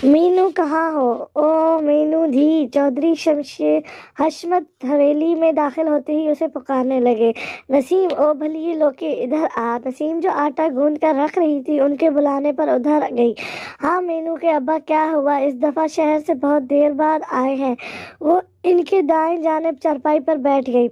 मीनू कहाँ हो? ओ मीनू धी। चौधरी शमशेर हशमत हवेली में दाखिल होते ही उसे पुकारने लगे। नसीम, ओ भली लोके, इधर आ। नसीम जो आटा गूंद कर रख रही थी उनके बुलाने पर उधर गई। हाँ मीनू के अब्बा, क्या हुआ? इस दफा शहर से बहुत देर बाद आए हैं। वो इनके दाएं जानिब चारपाई पर बैठ गई।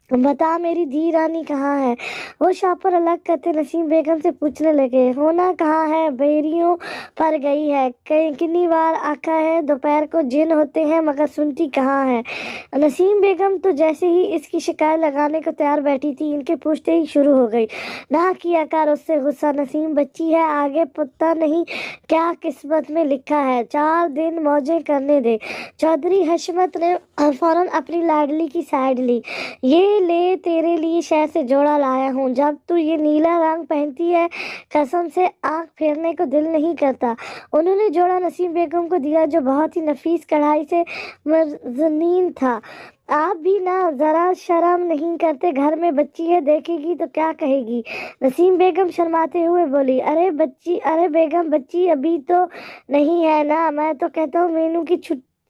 बता मेरी धी रानी कहाँ है? वो शॉपर अलग करते नसीम बेगम से पूछने लगे। होना कहाँ है, बैरियों पर गई है। कितनी बार आका है दोपहर को जिन होते हैं मगर सुनती कहाँ है। नसीम बेगम तो जैसे ही इसकी शिकायत लगाने को तैयार बैठी थी इनके पूछते ही शुरू हो गई। ना किया कर उससे गुस्सा, नसीम बच्ची है, आगे पता नहीं क्या किस्मत में लिखा है, 4 दिन मौजें करने दे। चौधरी हशमत ने फौरन अपनी लाडली की साइड ली। ये ले तेरे लिए शहर से जोड़ा लाया हूँ। जब तू ये नीला रंग पहनती है कसम से आंख फेरने को दिल नहीं करता। उन्होंने जोड़ा नसीम बेगम को दिया जो बहुत ही नफीस कढ़ाई से मज़नीन था। आप भी ना जरा शर्म नहीं करते? घर में बच्ची है, देखेगी तो क्या कहेगी? नसीम बेगम शर्माते हुए बोली। अरे बेगम, बच्ची अभी तो नहीं है ना। मैं तो कहता हूँ मीनू की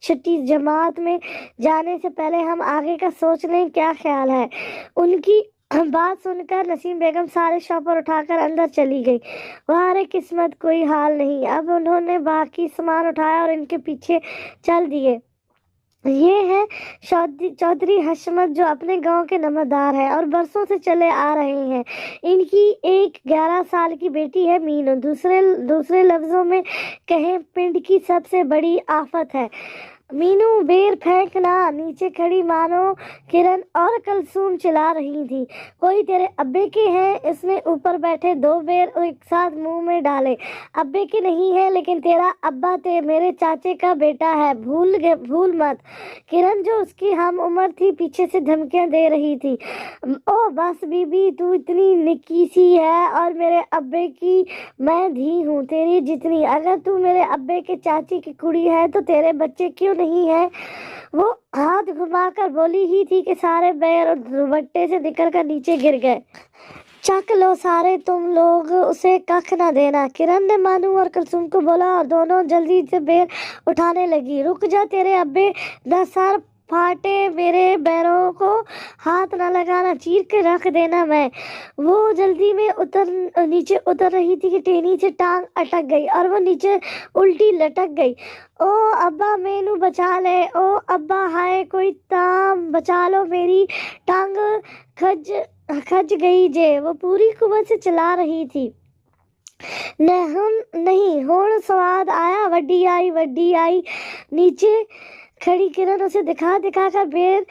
छठी जमात में जाने से पहले हम आगे का सोच लें, क्या ख्याल है? उनकी बात सुनकर नसीम बेगम सारे शॉपर उठाकर अंदर चली गई। वारे किस्मत, कोई हाल नहीं। अब उन्होंने बाकी सामान उठाया और इनके पीछे चल दिए। ये है चौधरी हशमत जो अपने गांव के नमदार है और बरसों से चले आ रहे हैं। इनकी एक 11 साल की बेटी है मीनू। दूसरे लफ्जों में कहें पिंड की सबसे बड़ी आफत है। मीनू बेर फेंकना। नीचे खड़ी मानो किरण और कलसूम चिल्ला रही थी। कोई तेरे अब्बे के हैं? इसने ऊपर बैठे 2 बेर एक साथ मुंह में डाले। अब्बे के नहीं है लेकिन तेरा अब्बा मेरे चाचे का बेटा है, भूल मत। किरण जो उसकी हम उम्र थी पीछे से धमकियां दे रही थी। ओ बस बीबी, तू इतनी निक्की सी है और मेरे अब्बे की मैं धी हूँ तेरी जितनी। अगर तू मेरे अब्बे के चाची की कुड़ी है तो तेरे बच्चे क्यों नहीं है? वो हाथ घुमाकर बोली ही थी कि सारे बैर और दुपट्टे से निकल कर नीचे गिर गए। चक लो सारे तुम लोग, उसे कख न देना। किरण ने मानू और कुलसुम को बोला और दोनों जल्दी से बेर उठाने लगी। रुक जा, तेरे अब्बे न सर फाटे, मेरे बैरों को हाथ न लगाना, चीर के रख देना मैं। वो जल्दी में नीचे उतर रही थी कि टेनी से टांग अटक गई और वो नीचे उल्टी लटक गई। ओ अब्बा, मैनू बचा ले। ओ अब्बा, हाय कोई ताम बचा लो, मेरी टांग खच गई जे। वो पूरी कुवत से चला रही थी। नहीं हुण स्वाद आया, वड्डी आई। नीचे खड़ी किरण उसे दिखा कर बेर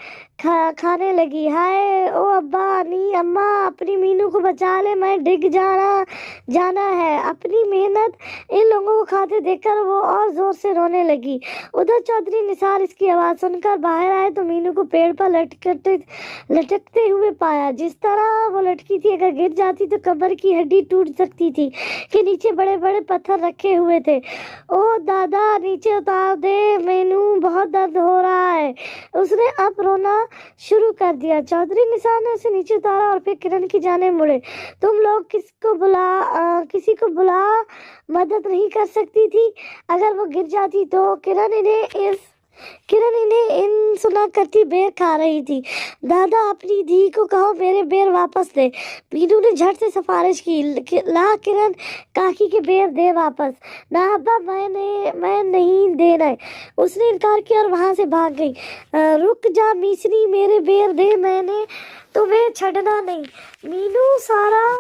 खाने लगी। हाय ओ अब्बा, नी अम्मा, अपनी मीनू को बचा ले, मैं डिग जाना है। अपनी मेहनत इन लोगों को खाते देखकर वो और जोर से रोने लगी। उधर चौधरी निसार इसकी आवाज सुनकर बाहर आए तो मीनू को पेड़ पर लटकते हुए पाया। जिस तरह वो लटकी थी, अगर गिर जाती तो कमर की हड्डी टूट सकती थी कि नीचे बड़े बड़े पत्थर रखे हुए थे। ओ दादा, नीचे उतार दे, मीनू बहुत दर्द हो रहा है। उसने अब रोना शुरू कर दिया। चौधरी निसार ने उसे नीचे उतारा और फिर किरण की जाने मुड़े। तुम लोग किसी को बुला मदद नहीं कर सकती थी? अगर वो गिर जाती तो? किरण इन्हें इन सुना करती बेर खा रही थी। दादा, अपनी धी को कहो मेरे बेर वापस दे। पीनू ने झट से सिफारिश की। ला किरण, काकी के बेर दे वापस। ना अब्बा, मैं नहीं देना। उसने इनकार किया और वहां से भाग गई। रुक जा मिसरी, मेरे बेर दे, मैंने तुम्हें छड़ना नहीं। मीनू सारा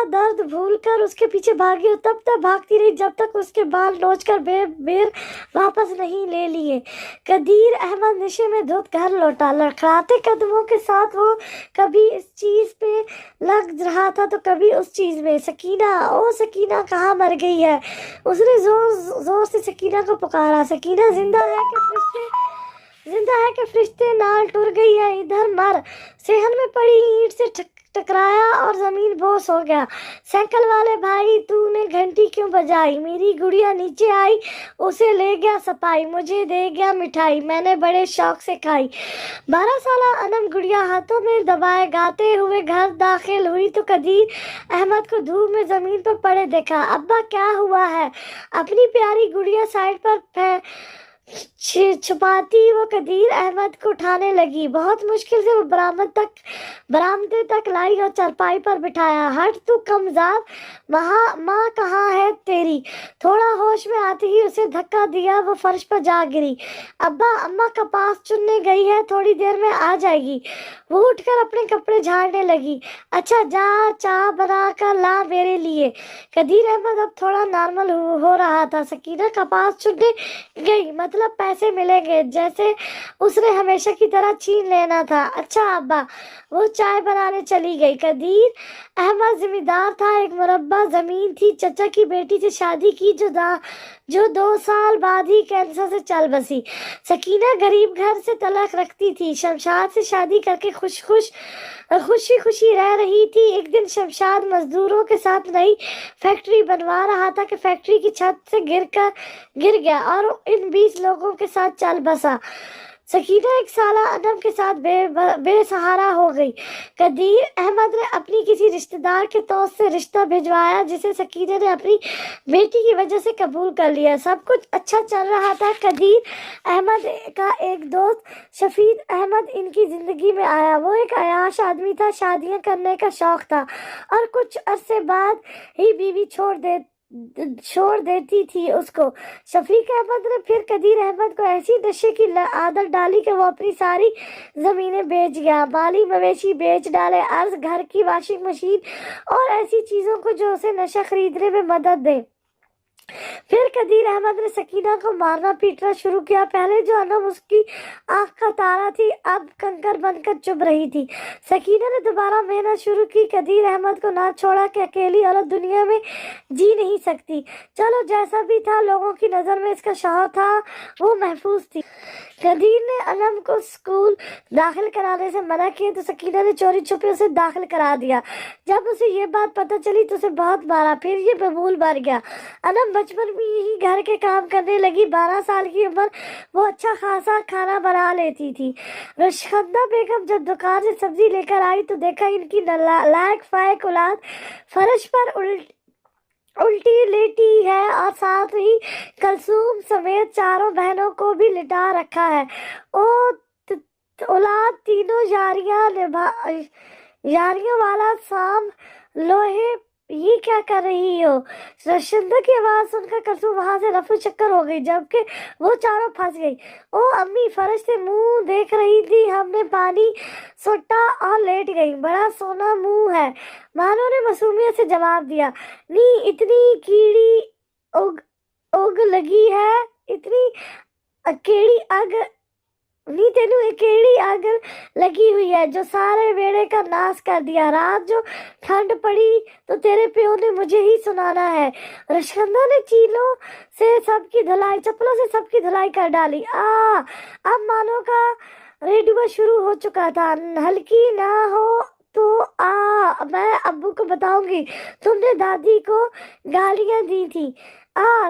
दर्द भूलकर उसके पीछे भागी और तब तक भागती रही जब तक उसके बाल नोचकर बेर वापस नहीं ले लिए। कदीर अहमद नशे में धुत घर लौटा। लड़खड़ाते कदमों के साथ वो कभी इस चीज पे लग रहा था तो कभी उस चीज में। सकीना, ओ सकीना, कहाँ मर गई है? उसने जोर से सकीना को पुकारा। सकीना, जिंदा है कि फरिश्ते नाल टुर गई है? इधर मर। सेहन में पड़ी ईंट से ٹکرایا اور زمین بوس ہو گیا۔ سائیکل والے بھائی، تو نے گھنٹی کیوں بجائی؟ میری گڑیا نیچے آئی، اسے لے گیا سپاہی، مجھے دے گیا مٹھائی، میں نے بڑے شوق سے کھائی۔ 12 سالہ انم گڑیا ہاتھوں میں دبائے گاتے ہوئے گھر داخل ہوئی تو قدیر احمد کو دھوپ میں زمین پر پڑے دیکھا۔ ابا کیا ہوا ہے؟ اپنی پیاری گڑیا سائڈ پر چھپاتی وہ قدیر احمد کو اٹھانے لگی۔ بہت مشکل سے وہ برآمدے تک لائی اور چارپائی پر بٹھایا۔ ہٹ تو کمزاد، ماں کہاں ہے تیری؟ تھوڑا ہوش میں آتے ہی اسے دھکا دیا، وہ فرش پر جا گری۔ ابا، اماں کپاس چننے گئی ہے، تھوڑی دیر میں آ جائے گی۔ وہ اٹھ کر اپنے کپڑے جھاڑنے لگی۔ اچھا جا، چائے بنا کر لا میرے لیے۔ قدیر احمد اب تھوڑا نارمل ہو رہا تھا۔ سکینہ کپاس چننے گئی، مطلب پیسے ملیں گے جیسے اس نے ہمیشہ کی طرح چھین لینا تھا۔ اچھا ابا۔ وہ چائے بنانے چلی گئی۔ قدیر احمد ذمہ دار تھا۔ ایک مربع زمین تھی، چچا کی بیٹی سے شادی کی جو 2 سال بعد ہی کینسر سے چل بسی۔ سکینہ غریب گھر سے تعلق رکھتی تھی، شمشاد سے شادی کر کے خوشی رہ رہی تھی۔ ایک دن شمشاد مزدوروں کے ساتھ نئی فیکٹری بنوا رہا تھا کہ فیکٹری کی چھت سے گر گیا اور ان 20 لوگوں کے ساتھ چل بسا۔ سکینہ 1 سالہ انم کے ساتھ بے سہارا ہو گئی۔ قدیر احمد نے اپنی کسی رشتہ دار کے دوست سے رشتہ بھجوایا جسے سکینہ نے اپنی بیٹی کی وجہ سے قبول کر لیا۔ سب کچھ اچھا چل رہا تھا۔ قدیر احمد کا ایک دوست شفیق احمد ان کی زندگی میں آیا۔ وہ ایک عیاش آدمی تھا، شادیاں کرنے کا شوق تھا اور کچھ عرصے بعد ہی بیوی چھوڑ دیتی تھی اس کو۔ شفیق احمد نے پھر قدیر احمد کو ایسی نشے کی عادت ڈالی کہ وہ اپنی ساری زمینیں بیچ گیا، مالی مویشی بیچ ڈالے، عرض گھر کی واشنگ مشین اور ایسی چیزوں کو جو اسے نشہ خریدنے میں مدد دے۔ پھر قدیر احمد نے سکینہ کو مارنا پیٹنا شروع کیا۔ پہلے جو انم اس کی آنکھ کا تارا تھی، اب کنکر بن کر چبھ رہی تھی۔ سکینہ نے دوبارہ محنت شروع کی۔ قدیر احمد کو نہ چھوڑا کہ اکیلی عورت دنیا میں جی نہیں سکتی۔ چلو جیسا بھی تھا، لوگوں کی نظر میں اس کا شوہر تھا، وہ محفوظ تھی۔ قدیر نے انم کو اسکول داخل کرانے سے منع کیا تو سکینہ نے چوری چھپے اسے داخل کرا دیا۔ جب اسے یہ بات پتہ چلی تو اسے بہت مارا، پھر یہ معمول بن گیا۔ انم بچپن میں ہی گھر کے کام کرنے لگی۔ 12 سال کی عمر وہ اچھا خاصا کھانا بنا لیتی تھی۔ رشخندہ بیگم جب دکان سے سبزی لے کر آئی تو دیکھا ان کی لائق فائق اولاد فرش پر الٹی لیٹی ہے اور ساتھ ہی کلثوم سمیت 4 بہنوں کو بھی لٹا رکھا ہے۔ اولاد تینوں یاریوں والا سام لوہے، یہ کیا کر رہی ہو؟ رشندہ کی آواز سن کر کلثوم وہاں سے رفو چکر ہو گئی جبکہ وہ چاروں پھنس گئی۔ او امی، فرش سے منہ دیکھ رہی تھی، ہم نے پانی سوٹا اور لیٹ گئی۔ بڑا سونا منہ ہے، مانو نے معصومیت سے جواب دیا۔ نی اتنی کیڑی اگ لگی ہے، اتنی اکیڑی اگ نی تینوں اکیڑی اگ لگی ہوئی ہے جو سارے بیڑے کا ناس کر دیا۔ رات جو ٹھنڈ پڑی تو تیرے پیو نے مجھے ہی سنانا ہے۔ رشکندہ نے چپلوں سے سب کی دھلائی کر ڈالی۔ اب مانو کا ریڈیو شروع ہو چکا تھا۔ ہلکی نہ ہو تو میں ابو کو بتاؤں گی تم نے دادی کو گالیاں دی تھی۔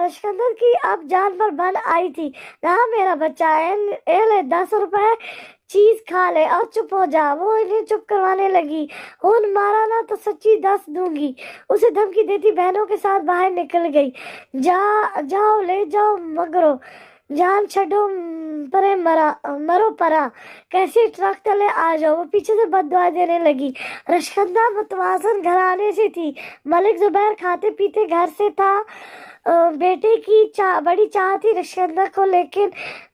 رشکندر کی اب جان پر بن آئی تھی۔ نہ میرا بچہ، لے 10 روپے چیز کھا لے اور چپ ہو جا۔ وہ انہیں چپ کروانے لگی۔ ہون مارا نہ تو سچی 10 دوں گی، اسے دھمکی دیتی بہنوں کے ساتھ باہر نکل گئی۔ جاؤ لے جاؤ مگرو، جان چھڈو پرے مرو پرا، کیسی ٹرک تلے آ جاؤ۔ وہ پیچھے سے بد دعائیں دینے لگی۔ رشکندہ متوازن گھرانے سے تھی۔ ملک زبیر کھاتے پیتے گھر سے تھا۔ بیٹے کی بڑی چاہ تھی رشکندہ کو، لیکن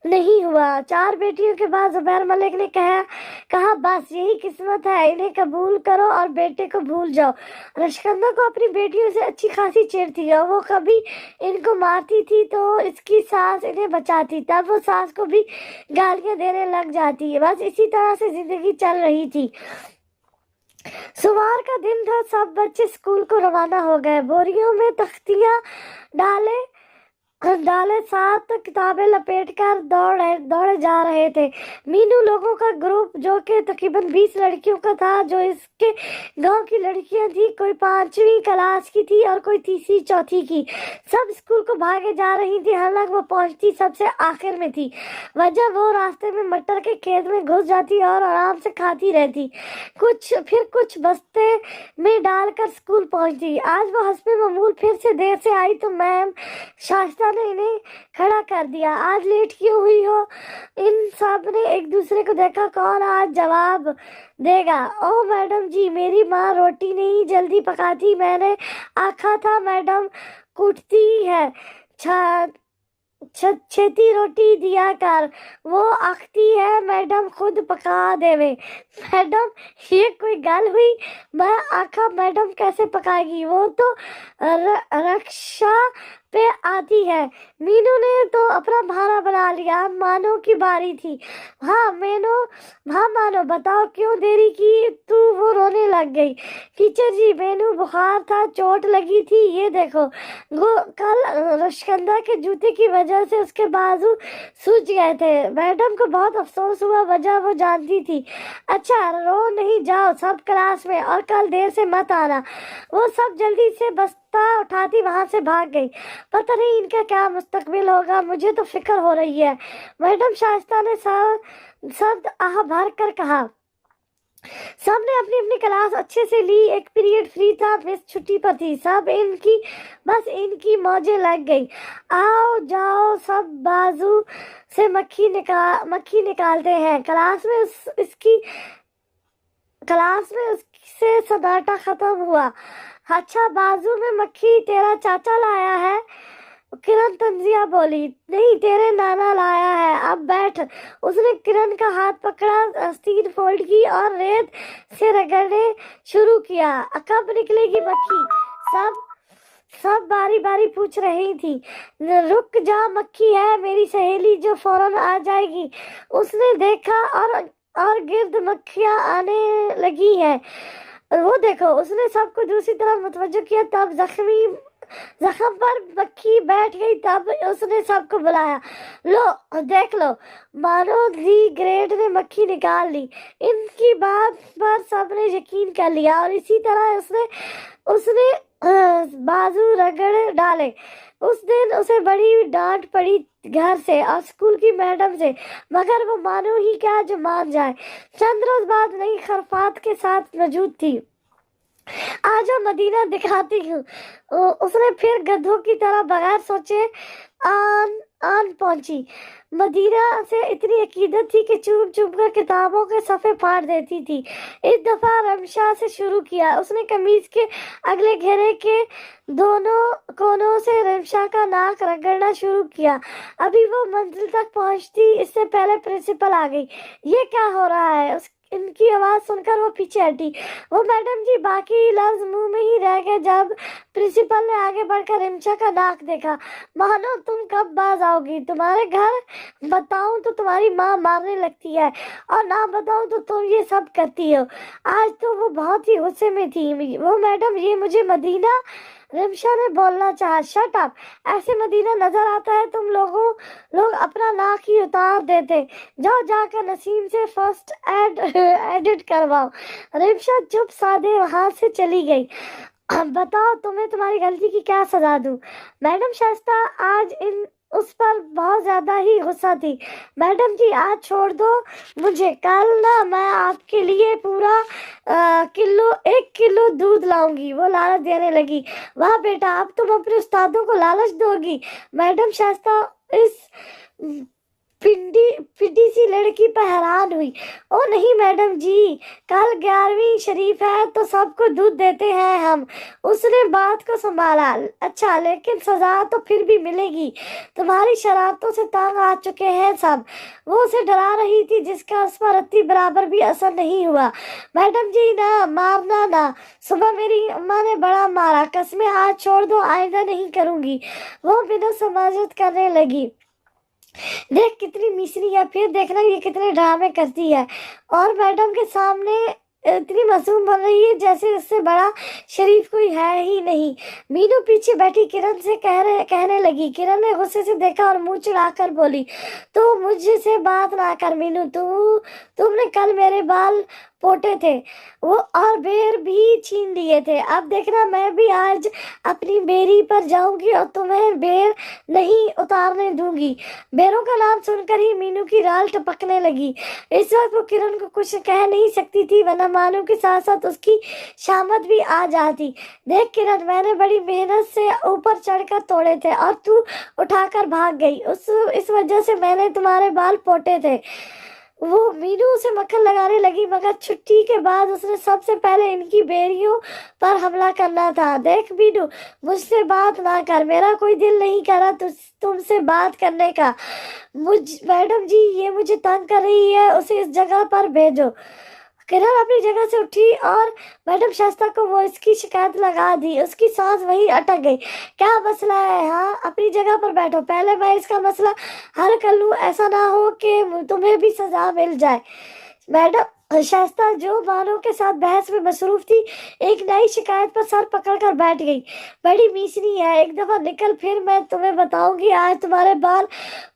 نہیں ہوا۔ 4 بیٹیوں کے بعد زبیر ملک نے کہا بس یہی قسمت ہے، انہیں قبول کرو اور بیٹے کو بھول جاؤ۔ رشکندہ کو اپنی بیٹیوں سے اچھی خاصی چڑ تھی اور وہ کبھی ان کو مارتی تھی تو اس کی ساس انہیں بچاتی، تب وہ ساس کو بھی گالیاں دینے لگ جاتی۔ بس اسی طرح سے زندگی چل رہی تھی۔ سوار کا دن تھا، سب بچے اسکول کو روانہ ہو گئے۔ بوریوں میں تختیاں ڈالے डाले 7 किताबें लपेट कर दौड़े जा रहे थे। मीनू लोगों का ग्रुप, जो कि तकरीबन 20 लड़कियों का था, जो इसके गांव की लड़कियां थी, कोई 5वीं क्लास की थी और कोई तीसरी चौथी की, सब स्कूल को भागे जा रही थी। हालांकि वो पहुंचती सबसे आखिर में थी। वजह वो रास्ते में मटर के खेत में घुस जाती और आराम से खाती रहती। कुछ बस्ते में डालकर स्कूल पहुंचती। आज वो हस्बे मामूल फिर से देर से आई तो मैम शाइस्ता ने इन्हें खड़ा कर दिया। आज लेट क्यों हुई हो? इन सब ने एक दूसरे को देखा। कौन आज जवाब देगा? ओ मैडम जी, मेरी माँ रोटी नहीं जल्दी पकाती। मैंने आखा था मैडम कूटती है, छेती रोटी दिया कर। वो आखती है मैडम खुद पका देवे। मैडम, ये कोई गल हुई? मैं आखा मैडम कैसे पकाएगी? वो तो रक्षा पे आती है। मीनू ने तो अपना बहाना बना लिया। मानो की बारी थी। हाँ मानो, बताओ क्यों देरी की? तू वो रोने लग गई। टीचर जी, मेनू बुखार था, चोट लगी थी, ये देखो। कल रशकंदा के जूते की वजह से उसके बाजू सूज गए थे। मैडम को बहुत अफसोस हुआ, वजह वो जानती थी। अच्छा, रो नहीं, जाओ सब क्लास में, और कल देर से मत आना। वो सब जल्दी से बस्ता उठाती वहां से भाग गई। पता नहीं इनका क्या मुस्तकबिल होगा, मुझे तो फिक्र हो रही है। मैडम शाइस्ता ने शब्द आह भर कर कहा। सबने अपनी अपनी क्लास अच्छे से ली। एक पीरियड फ्री था, मिस छुट्टी पर थी। बस इनकी मौजें लग गई। आओ जाओ, सब बाजू से मक्खी निकालते हैं। क्लास में उससे सन्नाटा खत्म हुआ। अच्छा, बाजू में मक्खी तेरा चाचा लाया है? किरण तंजिया बोली। नहीं, तेरे नाना लाया है। अब बैठ। उसने किरण का हाथ पकड़ा, आस्तीन फोल्ड की और रेत से रगड़ने शुरू किया। कब निकलेगी मक्खी? सब बारी बारी पूछ रही थी। रुक जा, मक्खी है मेरी सहेली जो फौरन आ जाएगी। उसने देखा और गिर्द मक्खियां आने लगी है। वो देखो, उसने सबको दूसरी तरफ मुतवज्जो किया। तब जख्म पर मक्खी बैठ गई। तब उसने सबको बुलाया। लो देख लो, मानो दी ग्रेड ने मक्खी निकाल ली। इनकी बात पर सबने यकीन कर लिया और इसी तरह उसने बाजू रगड़ डाले। उस दिन उसे बड़ी डांट पड़ी घर से और स्कूल की मैडम से, मगर वो मानो ही क्या जो मान जाए। चंद रोज बाद नई खरफात के साथ मौजूद थी। आज मदीना दिखाती हूँ। उसने फिर गधों की तरह बगैर सोचे आन पहुंची। मदीना से इतनी अकीदत थी कि चुप चुप कर किताबों के सफ़े फाड़ देती थी। इस दफा रमशा से शुरू किया। उसने कमीज के अगले घेरे के दोनों कोनों से रमशा का नाक रगड़ना शुरू किया। अभी वो मंजिल तक पहुंचती, इससे पहले प्रिंसिपल आ गई। ये क्या हो रहा है? इनकी आवाज सुनकर वो पीछे हटी। वो मैडम जी, बाकी लफ्ज मुंह में ही रह गए जब प्रिंसिपल ने आगे बढ़कर रिमशा का नाक देखा। मानो, तुम कब बाज आओगी? तुम्हारे घर बताऊं तो तुम्हारी माँ मारने लगती है, और ना बताऊं तो तुम ये सब करती हो। आज तो वो बहुत ही गुस्से में थी। वो मैडम, ये मुझे मदीना, रिमशा ने बोलना चाहा। Shut up. ऐसे मदीना नजर आता है तुम लोग अपना नाक ही उतार देते। जाओ जाकर नसीम से फर्स्ट एडिट करवाओ। रिमशा चुप साधे वहां से चली गई। बताओ, तुम्हें तुम्हारी गलती की क्या सजा दूं? मैडम शाइस्ता आज उस पर बहुत ज्यादा ही गुस्सा थी। मैडम जी, आज छोड़ दो मुझे। कल ना मैं आपके लिए पूरा 1 किलो दूध लाऊंगी। वो लालच देने लगी। वाह बेटा, अब तुम अपने उस्तादों को लालच दोगी? मैडम शाइस्ता इस पिड्डी सी लड़की पर हैरान हुई। ओ नहीं मैडम जी, कल 11वीं शरीफ है तो सबको दूध देते हैं हम। उसने बात को संभाला। अच्छा, लेकिन सजा तो फिर भी मिलेगी। तुम्हारी शरारतों से तंग आ चुके हैं सब। वो उसे डरा रही थी, जिसका उस पर रत्ती बराबर भी असर नहीं हुआ। मैडम जी, ना मारना ना। सुबह मेरी अम्मा ने बड़ा मारा। कसमें आज छोड़ दो, आइंदा नहीं करूंगी। वो बिना समाजत करने लगी। देख कितनी मिसरी है, फिर देखना ये कितने ड्रामे करती है। और मैडम के सामने इतनी मासूम बन रही है जैसे इससे बड़ा शरीफ कोई है ही नहीं। मीनू पीछे बैठी किरण से कहने लगी। किरण ने गुस्से से देखा और मुंह चिढ़ाकर बोली, तो मुझसे बात ना कर मीनू, तुमने कल मेरे बाल पोटे थे वो और बेर भी छीन लिए थे। अब देखना मैं भी आज अपनी बेरी पर जाऊंगी और तुम्हें बेर नहीं उतारने दूंगी। बेरों का नाम सुनकर ही मीनू की राल टपकने लगी। इस वक्त वो किरण को कुछ कह नहीं सकती थी, वरना मानू के साथ साथ उसकी शामत भी आ जाती। देख किरण, मैंने बड़ी मेहनत से ऊपर चढ़कर तोड़े थे और तू उठाकर भाग गई। इस वजह से मैंने तुम्हारे बाल पोटे थे। वो मीनू उसे मक्खन लगाने लगी, मगर छुट्टी के बाद उसने सबसे पहले इनकी बेरियों पर हमला करना था। देख मीनू, मुझसे बात ना कर, मेरा कोई दिल नहीं करा तुमसे बात करने का। मैडम जी ये मुझे तंग कर रही है, उसे इस जगह पर भेजो। किरण अपनी जगह से उठी और मैडम शास्ता को वो इसकी शिकायत लगा दी। उसकी सांस वहीं अटक गई। क्या मसला है? हाँ, अपनी जगह पर बैठो, पहले मैं इसका मसला हल कर लूं, ऐसा ना हो कि तुम्हें भी सजा मिल जाए। मैडम शास्ता जो मानव के साथ बहस में मसरूफ थी, एक नई शिकायत पर सर पकड़कर बैठ गई। बड़ी मीसनी है, एक दफा निकल, फिर मैं तुम्हें बताऊंगी। आज तुम्हारे बाल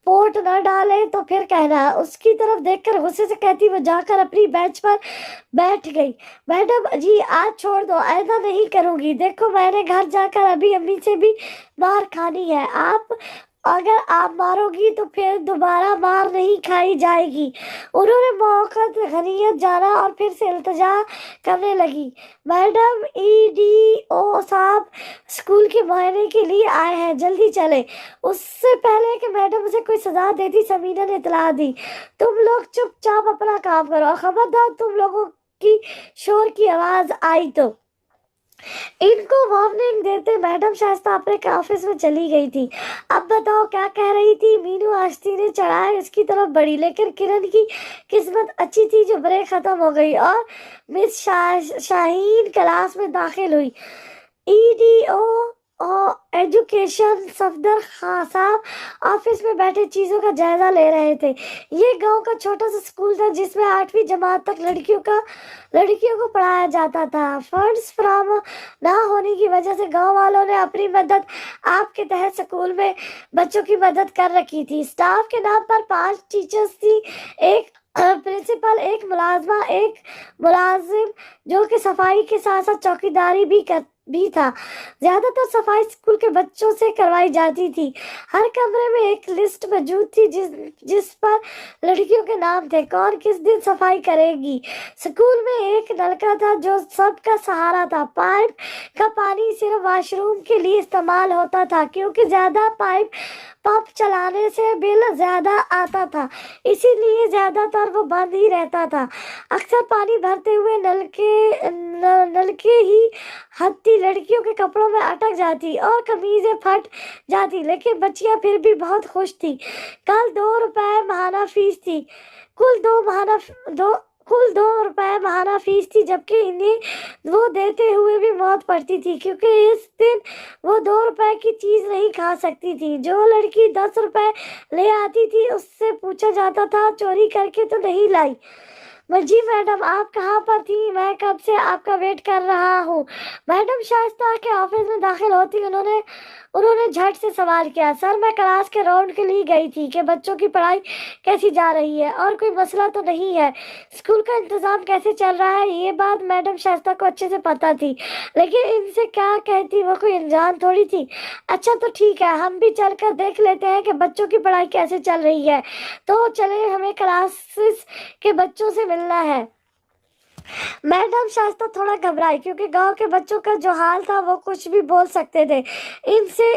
पोट न डाले तो फिर कहना। उसकी तरफ देखकर गुस्से से कहती वो जाकर अपनी बेंच पर बैठ गई। मैडम जी आज छोड़ दो, ऐसा नहीं करूंगी। देखो मैंने घर जाकर अभी अम्मी से भी मार खानी है। अगर आप मारोगी तो फिर दोबारा मार नहीं खाई जाएगी। उन्होंने मौखत गनीयत जाना और फिर से इल्तिजा करने लगी। मैडम EDO साहब स्कूल के मुआयने के लिए आए हैं, जल्दी चले। उससे पहले कि मैडम उसे कोई सजा देती, समीना ने इतला दी, तुम लोग चुपचाप अपना काम करो और खबरदार तुम लोगों की शोर की आवाज आई तो। इनको वार्निंग देते मैडम शास्ता अपने ऑफिस में चली गई थी। अब बताओ क्या कह रही थी? मीनू आस्ती ने चढ़ाए उसकी तरफ बढ़ी, लेकिन किरण की किस्मत अच्छी थी जो ब्रेक खत्म हो गई और मिस शाहीन क्लास में दाखिल हुई। EDO और एजुकेशन सफदर खान साहब ऑफिस में बैठे चीजों का जायजा ले रहे थे। ये गांव का छोटा सा स्कूल था जिसमें 8वीं जमात तक लड़कियों को पढ़ाया जाता था। फंड्स फराहम ना होने की वजह से गांव वालों ने अपनी मदद आपके तहत स्कूल में बच्चों की मदद कर रखी थी। स्टाफ के नाम पर 5 टीचर्स थी, एक प्रिंसिपल, एक मुलाजिम जो कि सफाई के साथ साथ चौकीदारी भी था। ज्यादातर सफाई स्कूल के बच्चों से करवाई जाती थी। हर कमरे में एक लिस्ट मौजूद थी जिस पर लड़कियों के नाम थे, कौन किस दिन सफाई करेगी। स्कूल में एक नलका था जो सबका सहारा था। पाइप का पानी सिर्फ वॉशरूम के लिए इस्तेमाल होता था, क्योंकि ज्यादा पंप चलाने से बिल ज्यादा आता था, इसीलिए ज्यादातर वो बंद ही रहता था। अक्सर पानी भरते हुए नलके ही हत्ती लड़कियों के कपड़ों में अटक जाती और कमीजें फट जाती, लेकिन बच्चियां फिर भी बहुत खुश थी। कल 2 रुपए महाना फीस थी। कुल 2 रुपए महाना फीस थी, जबकि इन्हें वो देते हुए भी मौत पड़ती थी, क्योंकि इस दिन वो 2 रुपए की चीज नहीं खा सकती थी। जो लड़की 10 रुपए ले आती थी उससे पूछा जाता था चोरी करके तो नहीं लाई। जी मैडम, आप कहाँ पर थी? मैं कब से आपका वेट कर रहा हूँ। मैडम शास्ता के ऑफिस में दाखिल होती उन्होंने झट से सवाल किया। सर, मैं क्लास के राउंड के लिए गई थी कि बच्चों की पढ़ाई कैसी जा रही है और कोई मसला तो नहीं है, स्कूल का इंतजाम कैसे चल रहा है। ये बात मैडम शास्ता को अच्छे से पता थी, लेकिन इनसे क्या कहती, वो कोई अनजान थोड़ी थी। अच्छा तो ठीक है, हम भी चलकर देख लेते हैं कि बच्चों की पढ़ाई कैसे चल रही है। तो चले, हमें क्लासेस के बच्चों से मिलना है। मैडम शास्ता थोड़ा घबराई, क्योंकि गांव के बच्चों का जो हाल था वो कुछ भी बोल सकते थे। इससे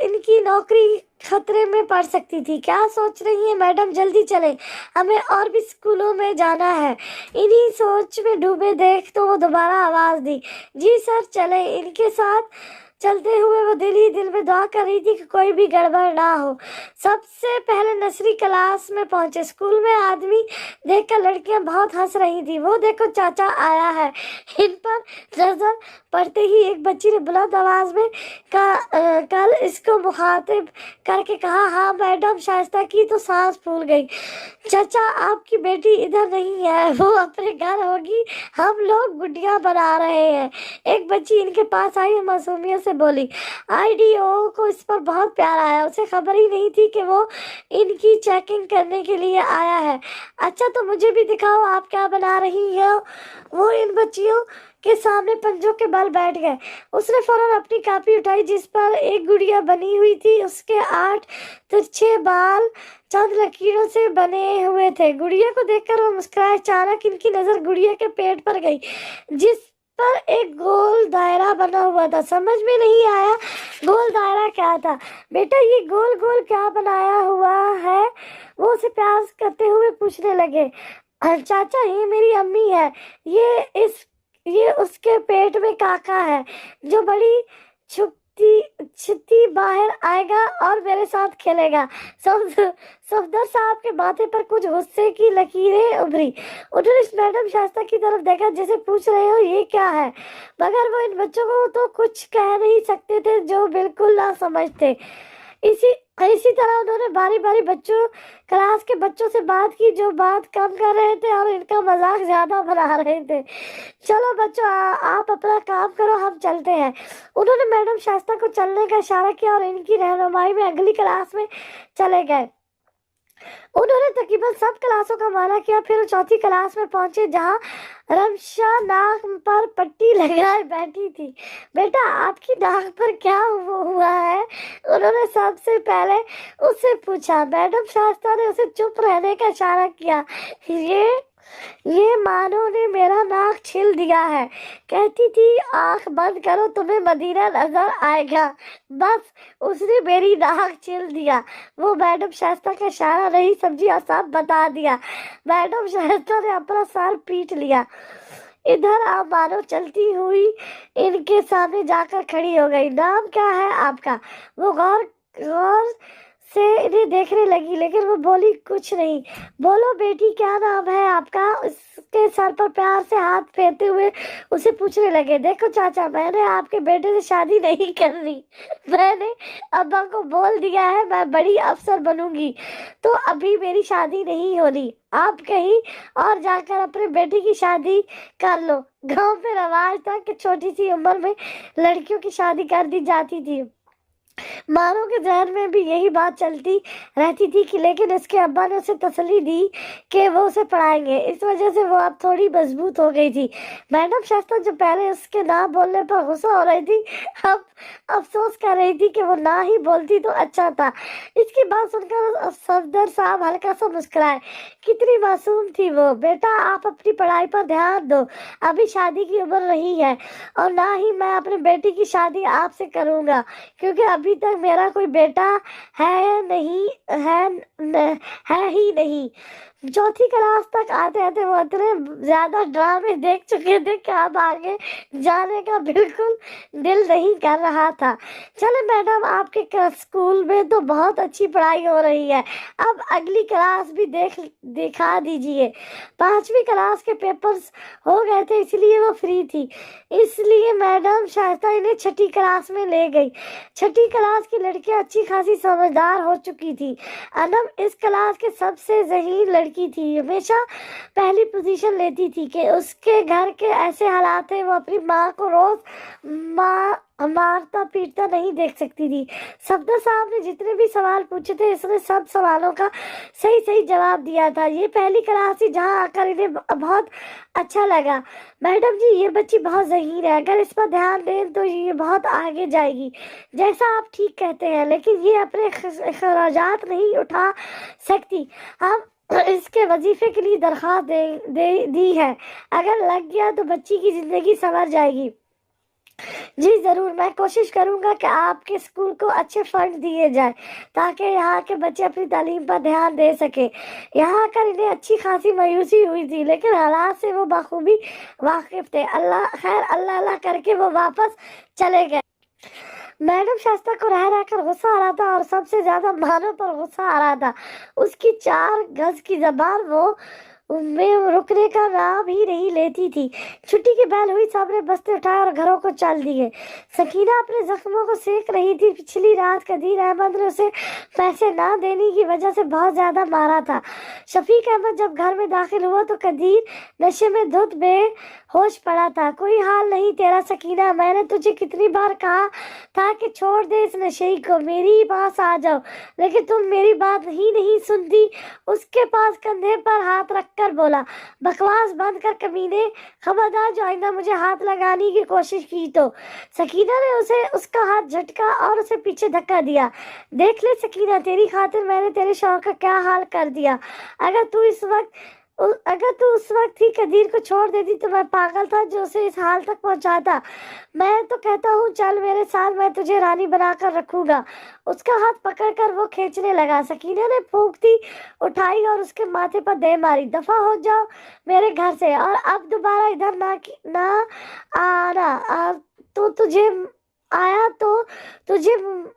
इनकी नौकरी खतरे में पड़ सकती थी। क्या सोच रही है मैडम? जल्दी चले, हमें और भी स्कूलों में जाना है। इन्हीं सोच में डूबे देख तो वो दोबारा आवाज दी, जी सर चले। इनके साथ चलते हुए वो दिल ही दिल में दुआ कर रही थी कि कोई भी गड़बड़ ना हो। सबसे पहले नर्सरी क्लास में पहुंचे। स्कूल में आदमी देखकर लड़कियां बहुत हंस रही थी। वो देखो चाचा आया है। इन पर नजर पड़ते ही एक बच्ची ने बुलंद आवाज में कल اس کو مخاطب کر کے کہا، ہاں میڈم شائستہ کی تو سانس پھول گئی۔ چچا آپ کی بیٹی ادھر نہیں ہے، وہ اپنے گھر ہوگی، ہم لوگ گڈیاں بنا رہے ہیں۔ ایک بچی ان کے پاس آئی اور معصومیت سے بولی۔ آئی ڈی او کو اس پر بہت پیار آیا، اسے خبر ہی نہیں تھی کہ وہ ان کی چیکنگ کرنے کے لیے آیا ہے۔ اچھا تو مجھے بھی دکھاؤ آپ کیا بنا رہی ہو۔ وہ ان بچیوں کے سامنے پنجوں کے بل بیٹھ گئے۔ اس نے فوراً اپنی کاپی اٹھائی جس پر ایک گڑیا بنی ہوئی تھی، اس کے 8 ترچھے بال چند لکیروں سے بنے ہوئے تھے۔ گڑیا کو دیکھ کر وہ مسکرائے۔ اچانک ان کی نظر گڑیا کے پیٹ پر گئی جس پر ایک گول دائرہ بنا ہوا تھا۔ سمجھ میں نہیں آیا گول دائرہ کیا تھا۔ بیٹا یہ گول گول کیا بنایا ہوا ہے؟ وہ اسے پیار کرتے ہوئے پوچھنے لگے۔ چاچا یہ میری امی ہے، یہ اس کے پیٹ میں کاکا ہے جو بڑی چھتی باہر آئے گا اور میرے ساتھ کھیلے گا۔ صفدر صاحب کے ماتھے پر کچھ غصے کی لکیریں ابھری۔ انہوں نے میڈم شائستہ کی طرف دیکھا جیسے پوچھ رہے ہو یہ کیا ہے، مگر وہ ان بچوں کو تو کچھ کہہ نہیں سکتے تھے جو بالکل نہ سمجھ تھے۔ اسی طرح انہوں نے باری باری کلاس کے بچوں سے بات کی جو بات کم کر رہے تھے اور ان کا مذاق زیادہ بنا رہے تھے۔ چلو بچوں آپ اپنا کام کرو، ہم چلتے ہیں۔ انہوں نے میڈم شائستہ کو چلنے کا اشارہ کیا اور ان کی رہنمائی میں اگلی کلاس میں چلے گئے۔ انہوں نے تقریباً سب کلاسوں کا معائنہ کیا، پھر وہ چوتھی کلاس میں پہنچے جہاں رمشا ناک پر پٹی لگائے بیٹھی تھی۔ بیٹا آپ کی ناک پر کیا ہوا ہے؟ انہوں نے سب سے پہلے اس سے پوچھا۔ میڈم شائستہ نے اسے چپ رہنے کا اشارہ کیا۔ یہ مانو نے میرا ناک چھل دیا ہے، کہتی تھی آنکھ بند کرو تمہیں مدینہ نظر آئے گا، بس اس نے میری ناک چھل دیا۔ وہ میڈم شائستہ کا اشارہ نہیں سمجھی اور سب بتا دیا۔ میڈم شائستہ نے اپنا سر پیٹ لیا۔ ادھر آپ مانو چلتی ہوئی ان کے سامنے جا کر کھڑی ہو گئی۔ نام کیا ہے آپ کا؟ وہ غور سے انہیں دیکھنے لگی لیکن وہ بولی کچھ نہیں۔ بولو بیٹی کیا نام ہے آپ کا؟ اس کے سر پر پیار سے ہاتھ پھیرتے ہوئے اسے پوچھنے لگے۔ دیکھو چاچا میں نے آپ کے بیٹے سے شادی نہیں کرنی، میں نے ابا کو بول دیا ہے میں بڑی افسر بنوں گی تو ابھی میری شادی نہیں ہونی۔ آپ کہیں اور جا کر اپنے بیٹے کی شادی کر لو۔ گاؤں میں رواج تھا کہ چھوٹی سی عمر میں لڑکیوں کی شادی کر دی جاتی تھی۔ مانو کے ذہن میں بھی یہی بات چلتی رہتی تھی لیکن اس کے ابا نے اسے تسلی دی کہ وہ اسے پڑھائیں گے، اس وجہ سے وہ اب تھوڑی مضبوط ہو گئی تھی۔ میڈم شائستہ جو پہلے اس کے نہ بولنے پر غصہ ہو رہی تھی اب افسوس کر رہی تھی کہ وہ نہ ہی بولتی تو اچھا تھا۔ اس کی بات سن کر صفدر صاحب ہلکا سا مسکرائے۔ کتنی معصوم تھی وہ۔ بیٹا آپ اپنی پڑھائی پر دھیان دو، ابھی شادی کی عمر نہیں ہے اور نہ ہی میں اپنے بیٹی کی شادی آپ سے کروں گا کیونکہ ابھی تک میرا کوئی بیٹا ہے ہی نہیں۔ چوتھی کلاس تک آتے آتے وہ اتنے زیادہ ڈرامے دیکھ چکے تھے کہ اب آگے جانے کا بالکل دل نہیں کر رہا تھا۔ چلے میڈم آپ کے اسکول میں تو بہت اچھی پڑھائی ہو رہی ہے، اب اگلی کلاس بھی دکھا دیجیے۔ 5ویں کلاس کے پیپرز ہو گئے تھے اس لیے وہ فری تھی، اس لیے میڈم شائستہ انہیں 6ٹھی کلاس میں لے گئی۔ 6ٹھی کلاس کی لڑکیاں اچھی خاصی سمجھدار ہو چکی تھی۔ انم اس کلاس کے سب سے ذہین لڑکی تھی، ہمیشہ پہلی پوزیشن لیتی تھی کہ اس کے گھر کے ایسے حالات تھے وہ اپنی ماں کو روز مارتا پیٹتا نہیں دیکھ سکتی تھی۔ صفدر صاحب نے جتنے بھی سوال پوچھے تھے اس نے سب سوالوں کا صحیح جواب دیا تھا۔ یہ پہلی کلاس تھی جہاں آ کر انہیں بہت اچھا لگا۔ میڈم جی یہ بچی بہت ذہین ہے، اگر اس پر دھیان دیں تو یہ بہت آگے جائے گی۔ جیسا آپ ٹھیک کہتے ہیں، لیکن یہ اپنے اخراجات نہیں اٹھا سکتی، ہم اس کے وظیفے کے لیے درخواست دی ہے، اگر لگ گیا تو بچی کی زندگی سنور جائے گی۔ جی ضرور، میں کوشش کروں گا کہ آپ کے اسکول کو اچھے فنڈ دیے جائیں تاکہ یہاں کے بچے اپنی تعلیم پر دھیان دے سکیں۔ یہاں کر انہیں اچھی خاصی مایوسی ہوئی تھی لیکن حالات سے وہ بخوبی واقف تھے۔ اللہ کر کے وہ واپس چلے گئے۔ میڈم شائستہ کو رہ کر غصہ آ رہا تھا اور سب سے زیادہ مانو پر غصہ آ رہا تھا۔ اس کی 4 گز کی زبان में रुकने का नाम ही नहीं लेती थी। छुट्टी की बैल हुई, सामने बस्ते उठाए और घरों को चल दिए। सकीना अपने जख्मों को सेक रही थी। पिछली रात कदीर अहमद ने उसे पैसे ना देने की वजह से बहुत ज्यादा मारा था। शफीक अहमद जब घर में दाखिल हुआ तो कदीर नशे में धुत बेहोश पड़ा था। कोई हाल नहीं तेरा सकीना, मैंने तुझे कितनी बार कहा था कि छोड़ दे इस नशे को, मेरी पास आ जाओ, लेकिन तुम मेरी बात ही नहीं सुनती। उसके पास कंधे पर हाथ रखकर बोला, बकवास बंद कर कमीने, खबरदार जो आइंदा मुझे हाथ लगाने की कोशिश की तो। सकीना ने उसे उसका हाथ झटका और उसे पीछे धक्का दिया। देख ले सकीना, तेरी खातिर मैंने तेरे शौहर का क्या हाल कर दिया। अगर तू उस वक्त ही कदीर को छोड़ देती तो मैं पागल था जो उसे इस हाल तक पहुंचाता। मैं तो कहता हूँ चल मेरे साथ, मैं तुझे रानी बनाकर रखूंगा। उसका हाथ पकड़कर वो खींचने लगा। सकीना ने फूंकती उठाई और उसके माथे पर दे मारी। दफा हो जाओ मेरे घर से, और अब दोबारा इधर ना आना। तो तुझे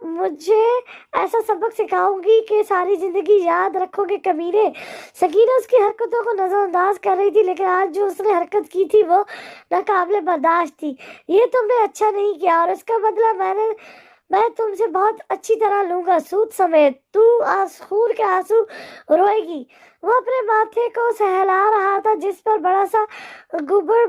मुझे ऐसा सबक सिखाऊंगी कि सारी जिंदगी याद रखोगे कमीने। सकीना उसकी हरकतों को नजरअंदाज कर रही थी, लेकिन आज जो उसने हरकत की थी वो नाकाबिले बर्दाश्त थी। ये तुमने अच्छा नहीं किया और इसका बदला मैं तुमसे बहुत अच्छी तरह लूंगा, सूद समेत। तू खून के आंसू रोएगी। वो अपने माथे को सहला रहा था जिस पर बड़ा सा गुब्बर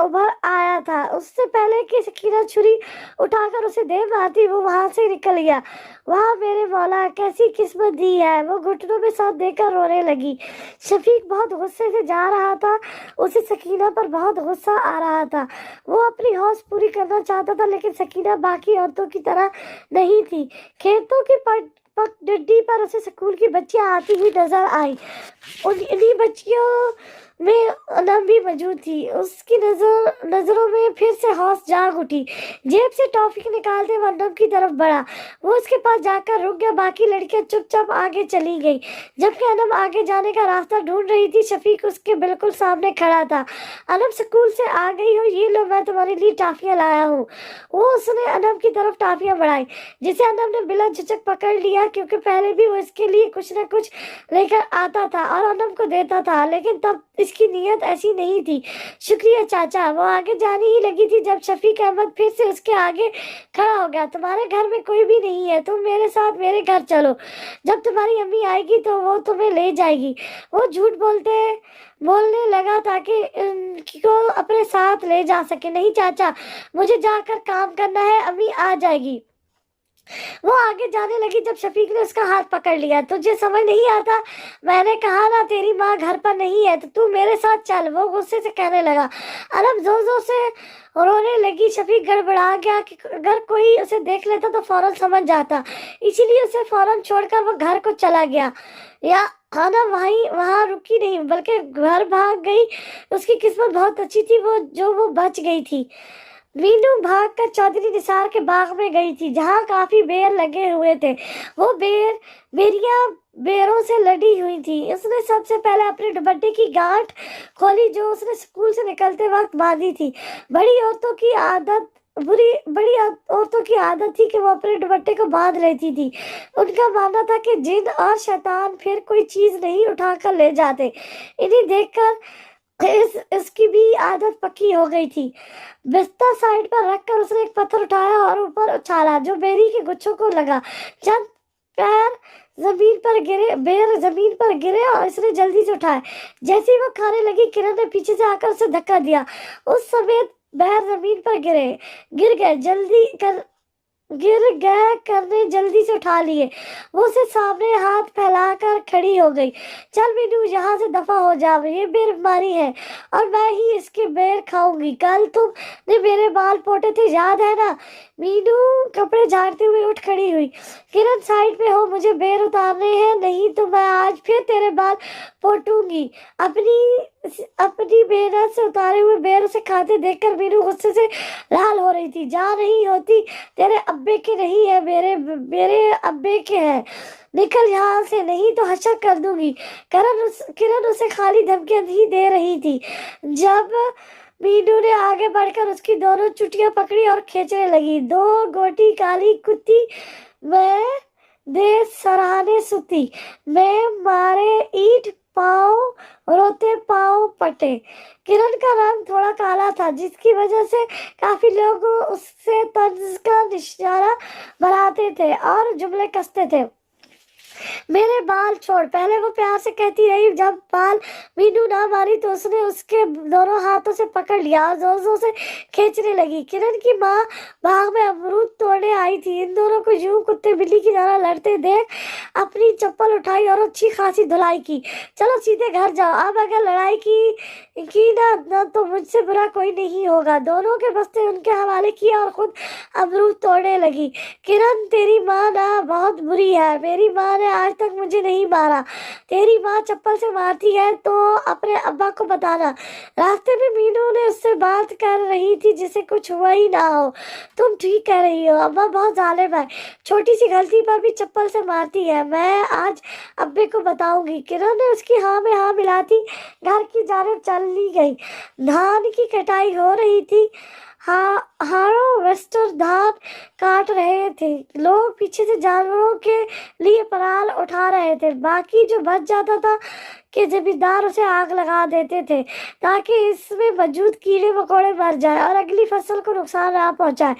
उभर आया था। उससे पहले कि सकीना छुरी उठाकर उसे दे मारती वो वहां से निकल गया। वाह मेरे मौला, कैसी किस्मत दी है। वो घुटनों में साथ देकर रोने लगी। शफीक बहुत गुस्से से जा रहा था। उसे सकीना पर बहुत गुस्सा आ रहा था। वो अपनी हौस पूरी करना चाहता था, लेकिन सकीना बाकी औरतों की तरह नहीं थी। खेतों की पगडंडी पर उसे स्कूल की बच्चियां आती हुई नजर आई। इन्हीं बच्चियों में अनम भी मौजूद थी। उसकी नजरों में फिर से हौस जाग उठी। जेब से टॉफी निकालते वो अनम की तरफ बढ़ा। वो उसके पास जाकर रुक गया। बाकी लड़कियां चुपचाप आगे चली गई। जबकि अनम आगे जाने का रास्ता ढूंढ रही थी, शफीक उसके बिल्कुल सामने खड़ा था। अनम स्कूल से आ गई हो, ये लो मैं तुम्हारे लिए टॉफियां लाया हूँ। उसने अनम की तरफ टॉफियां बढ़ाई, जिसे अनम ने बिला झिझक पकड़ लिया, क्योंकि पहले भी वो इसके लिए कुछ न कुछ लेकर आता था और अनम को देता था, लेकिन तब इसकी नीयत ऐसी नहीं थी। शुक्रिया चाचा। वो आगे जाने ही लगी थी जब शफीक अहमद फिर से उसके आगे खड़ा हो गया। तुम्हारे घर में कोई भी नहीं है, तुम मेरे साथ मेरे घर चलो। जब तुम्हारी अम्मी आएगी तो वो तुम्हें ले जाएगी। वो झूठ बोलने लगा ताकि को अपने साथ ले जा सके। नहीं चाचा, मुझे जाकर काम करना है, अम्मी आ जाएगी। वो आगे जाने लगी जब शफीक ने उसका हाथ पकड़ लिया। तुझे समझ नहीं आता, मैंने कहा ना तेरी माँ घर पर नहीं है, तो तू मेरे साथ चल। वो गुस्से से कहने लगा। अरब जोर जोर से रोने लगी। शफीक गड़बड़ा गया कि अगर कोई उसे देख लेता तो फौरन समझ जाता, इसीलिए उसे फौरन छोड़कर वो घर को चला गया। या खाना वहां रुकी नहीं, बल्कि घर भाग गई। उसकी किस्मत बहुत अच्छी थी वो बच गई थी। मीनू भागकर चौधरी निसार के बाग में गई थी, जहाँ काफी बेर लगे हुए थे। वो बेरियां बेरों से लदी हुई थी। उसने सबसे पहले अपने दुपट्टे की गांठ खोली, जो उसने स्कूल से निकलते वक्त बांधी थी। बड़ी औरतों की आदत थी कि वो अपने दुपट्टे को बांध लेती थी। उनका मानना था कि जिन और शैतान फिर कोई चीज नहीं उठाकर ले जाते। इन्हें देखकर इसकी भी आदत पक्की हो गई थी। बिस्तर साइड पर रखकर उसने एक पत्थर उठाया और ऊपर उछाला, जो बेरी के गुच्छों को लगा। चंद पैर बेर जमीन पर गिरे और इसने जल्दी से उठाए। जैसे ही वो खाने लगी, किरण ने पीछे से आकर उसे धक्का दिया। उस समय पैर जमीन पर गिर गए करने जल्दी से उठा लिए। वो उसे सामने हाथ फैलाकर खड़ी हो गई। चल मीनू, यहाँ से दफा हो जा, ये बेर बीमारी है और मैं ही इसके बेर खाऊंगी। कल तुमने मेरे बाल पोटे थे, याद है ना? मीनू कपड़े झाड़ते हुए उठ खड़ी हुई। किरण साइड पे हो, मुझे बेर उतारने हैं, नहीं तो मैं आज फिर तेरे बाल पोटूंगी। अपनी मेहनत से उतारे हुए बेर उसे खाते देखकर मीनू गुस्से से लाल हो रही थी। जा नहीं होती, तेरे अब्बे के नहीं है, मेरे अब्बे के है। निकल यहाँ से, नहीं तो हशर कर दूंगी। किरण उसे खाली धमकियां ही दे रही थी जब मीनू ने आगे बढ़कर उसकी दोनों चुटियां पकड़ी और खींचने लगी। दो गोटी काली कुत्ती मैं दे सराहने सुती, मैं मारे ईट रोते पाँव पटे। किरण का रंग थोड़ा काला था, जिसकी वजह से काफी लोग उससे तंज का निशाना बनाते थे और जुमले कसते थे। मेरे बाल छोड़, पहले वो प्यार से कहती रही। जब बाल मीनू ना मारी तो उसने उसके दोनों हाथों से पकड़ लिया और जोर जोर से खींचने लगी। किरण की माँ बाग में अमरूद तोड़ने आई थी। इन दोनों को यूं कुत्ते बिल्ली की तरह लड़ते देख अपनी चप्पल उठाई और अच्छी खासी धुलाई की। चलो सीधे घर जाओ, अब अगर लड़ाई की ना तो मुझसे बुरा कोई नहीं होगा। दोनों के बस्ते उनके हवाले किया और खुद अमरूद तोड़ने लगी। किरण, तेरी माँ ना बहुत बुरी है। मेरी माँ ने आज तक मुझे नहीं मारा। तेरी माँ चप्पल से मारती है तो अपने अब्बा को बताना। रास्ते में मीनू ने उससे बात कर रही थी जिसे कुछ हुआ ही ना हो। तुम ठीक कह रही हो, अब्बा बहुत जालिम है। छोटी सी गलती पर भी चप्पल से मारती है। मैं आज अब्बे को बताऊंगी। किरण ने उसकी हाँ में हाँ मिलाती घर की जानिब चली गई। धान की कटाई हो रही थी। हार्वेस्टर धान काट रहे थे। लोग पीछे से जानवरों के लिए पराल उठा रहे थे। बाकी जो बच जाता था कि जमींदार उसे आग लगा देते थे ताकि इसमें मौजूद कीड़े मकोड़े मर जाए और अगली फसल को नुकसान ना पहुंचाए।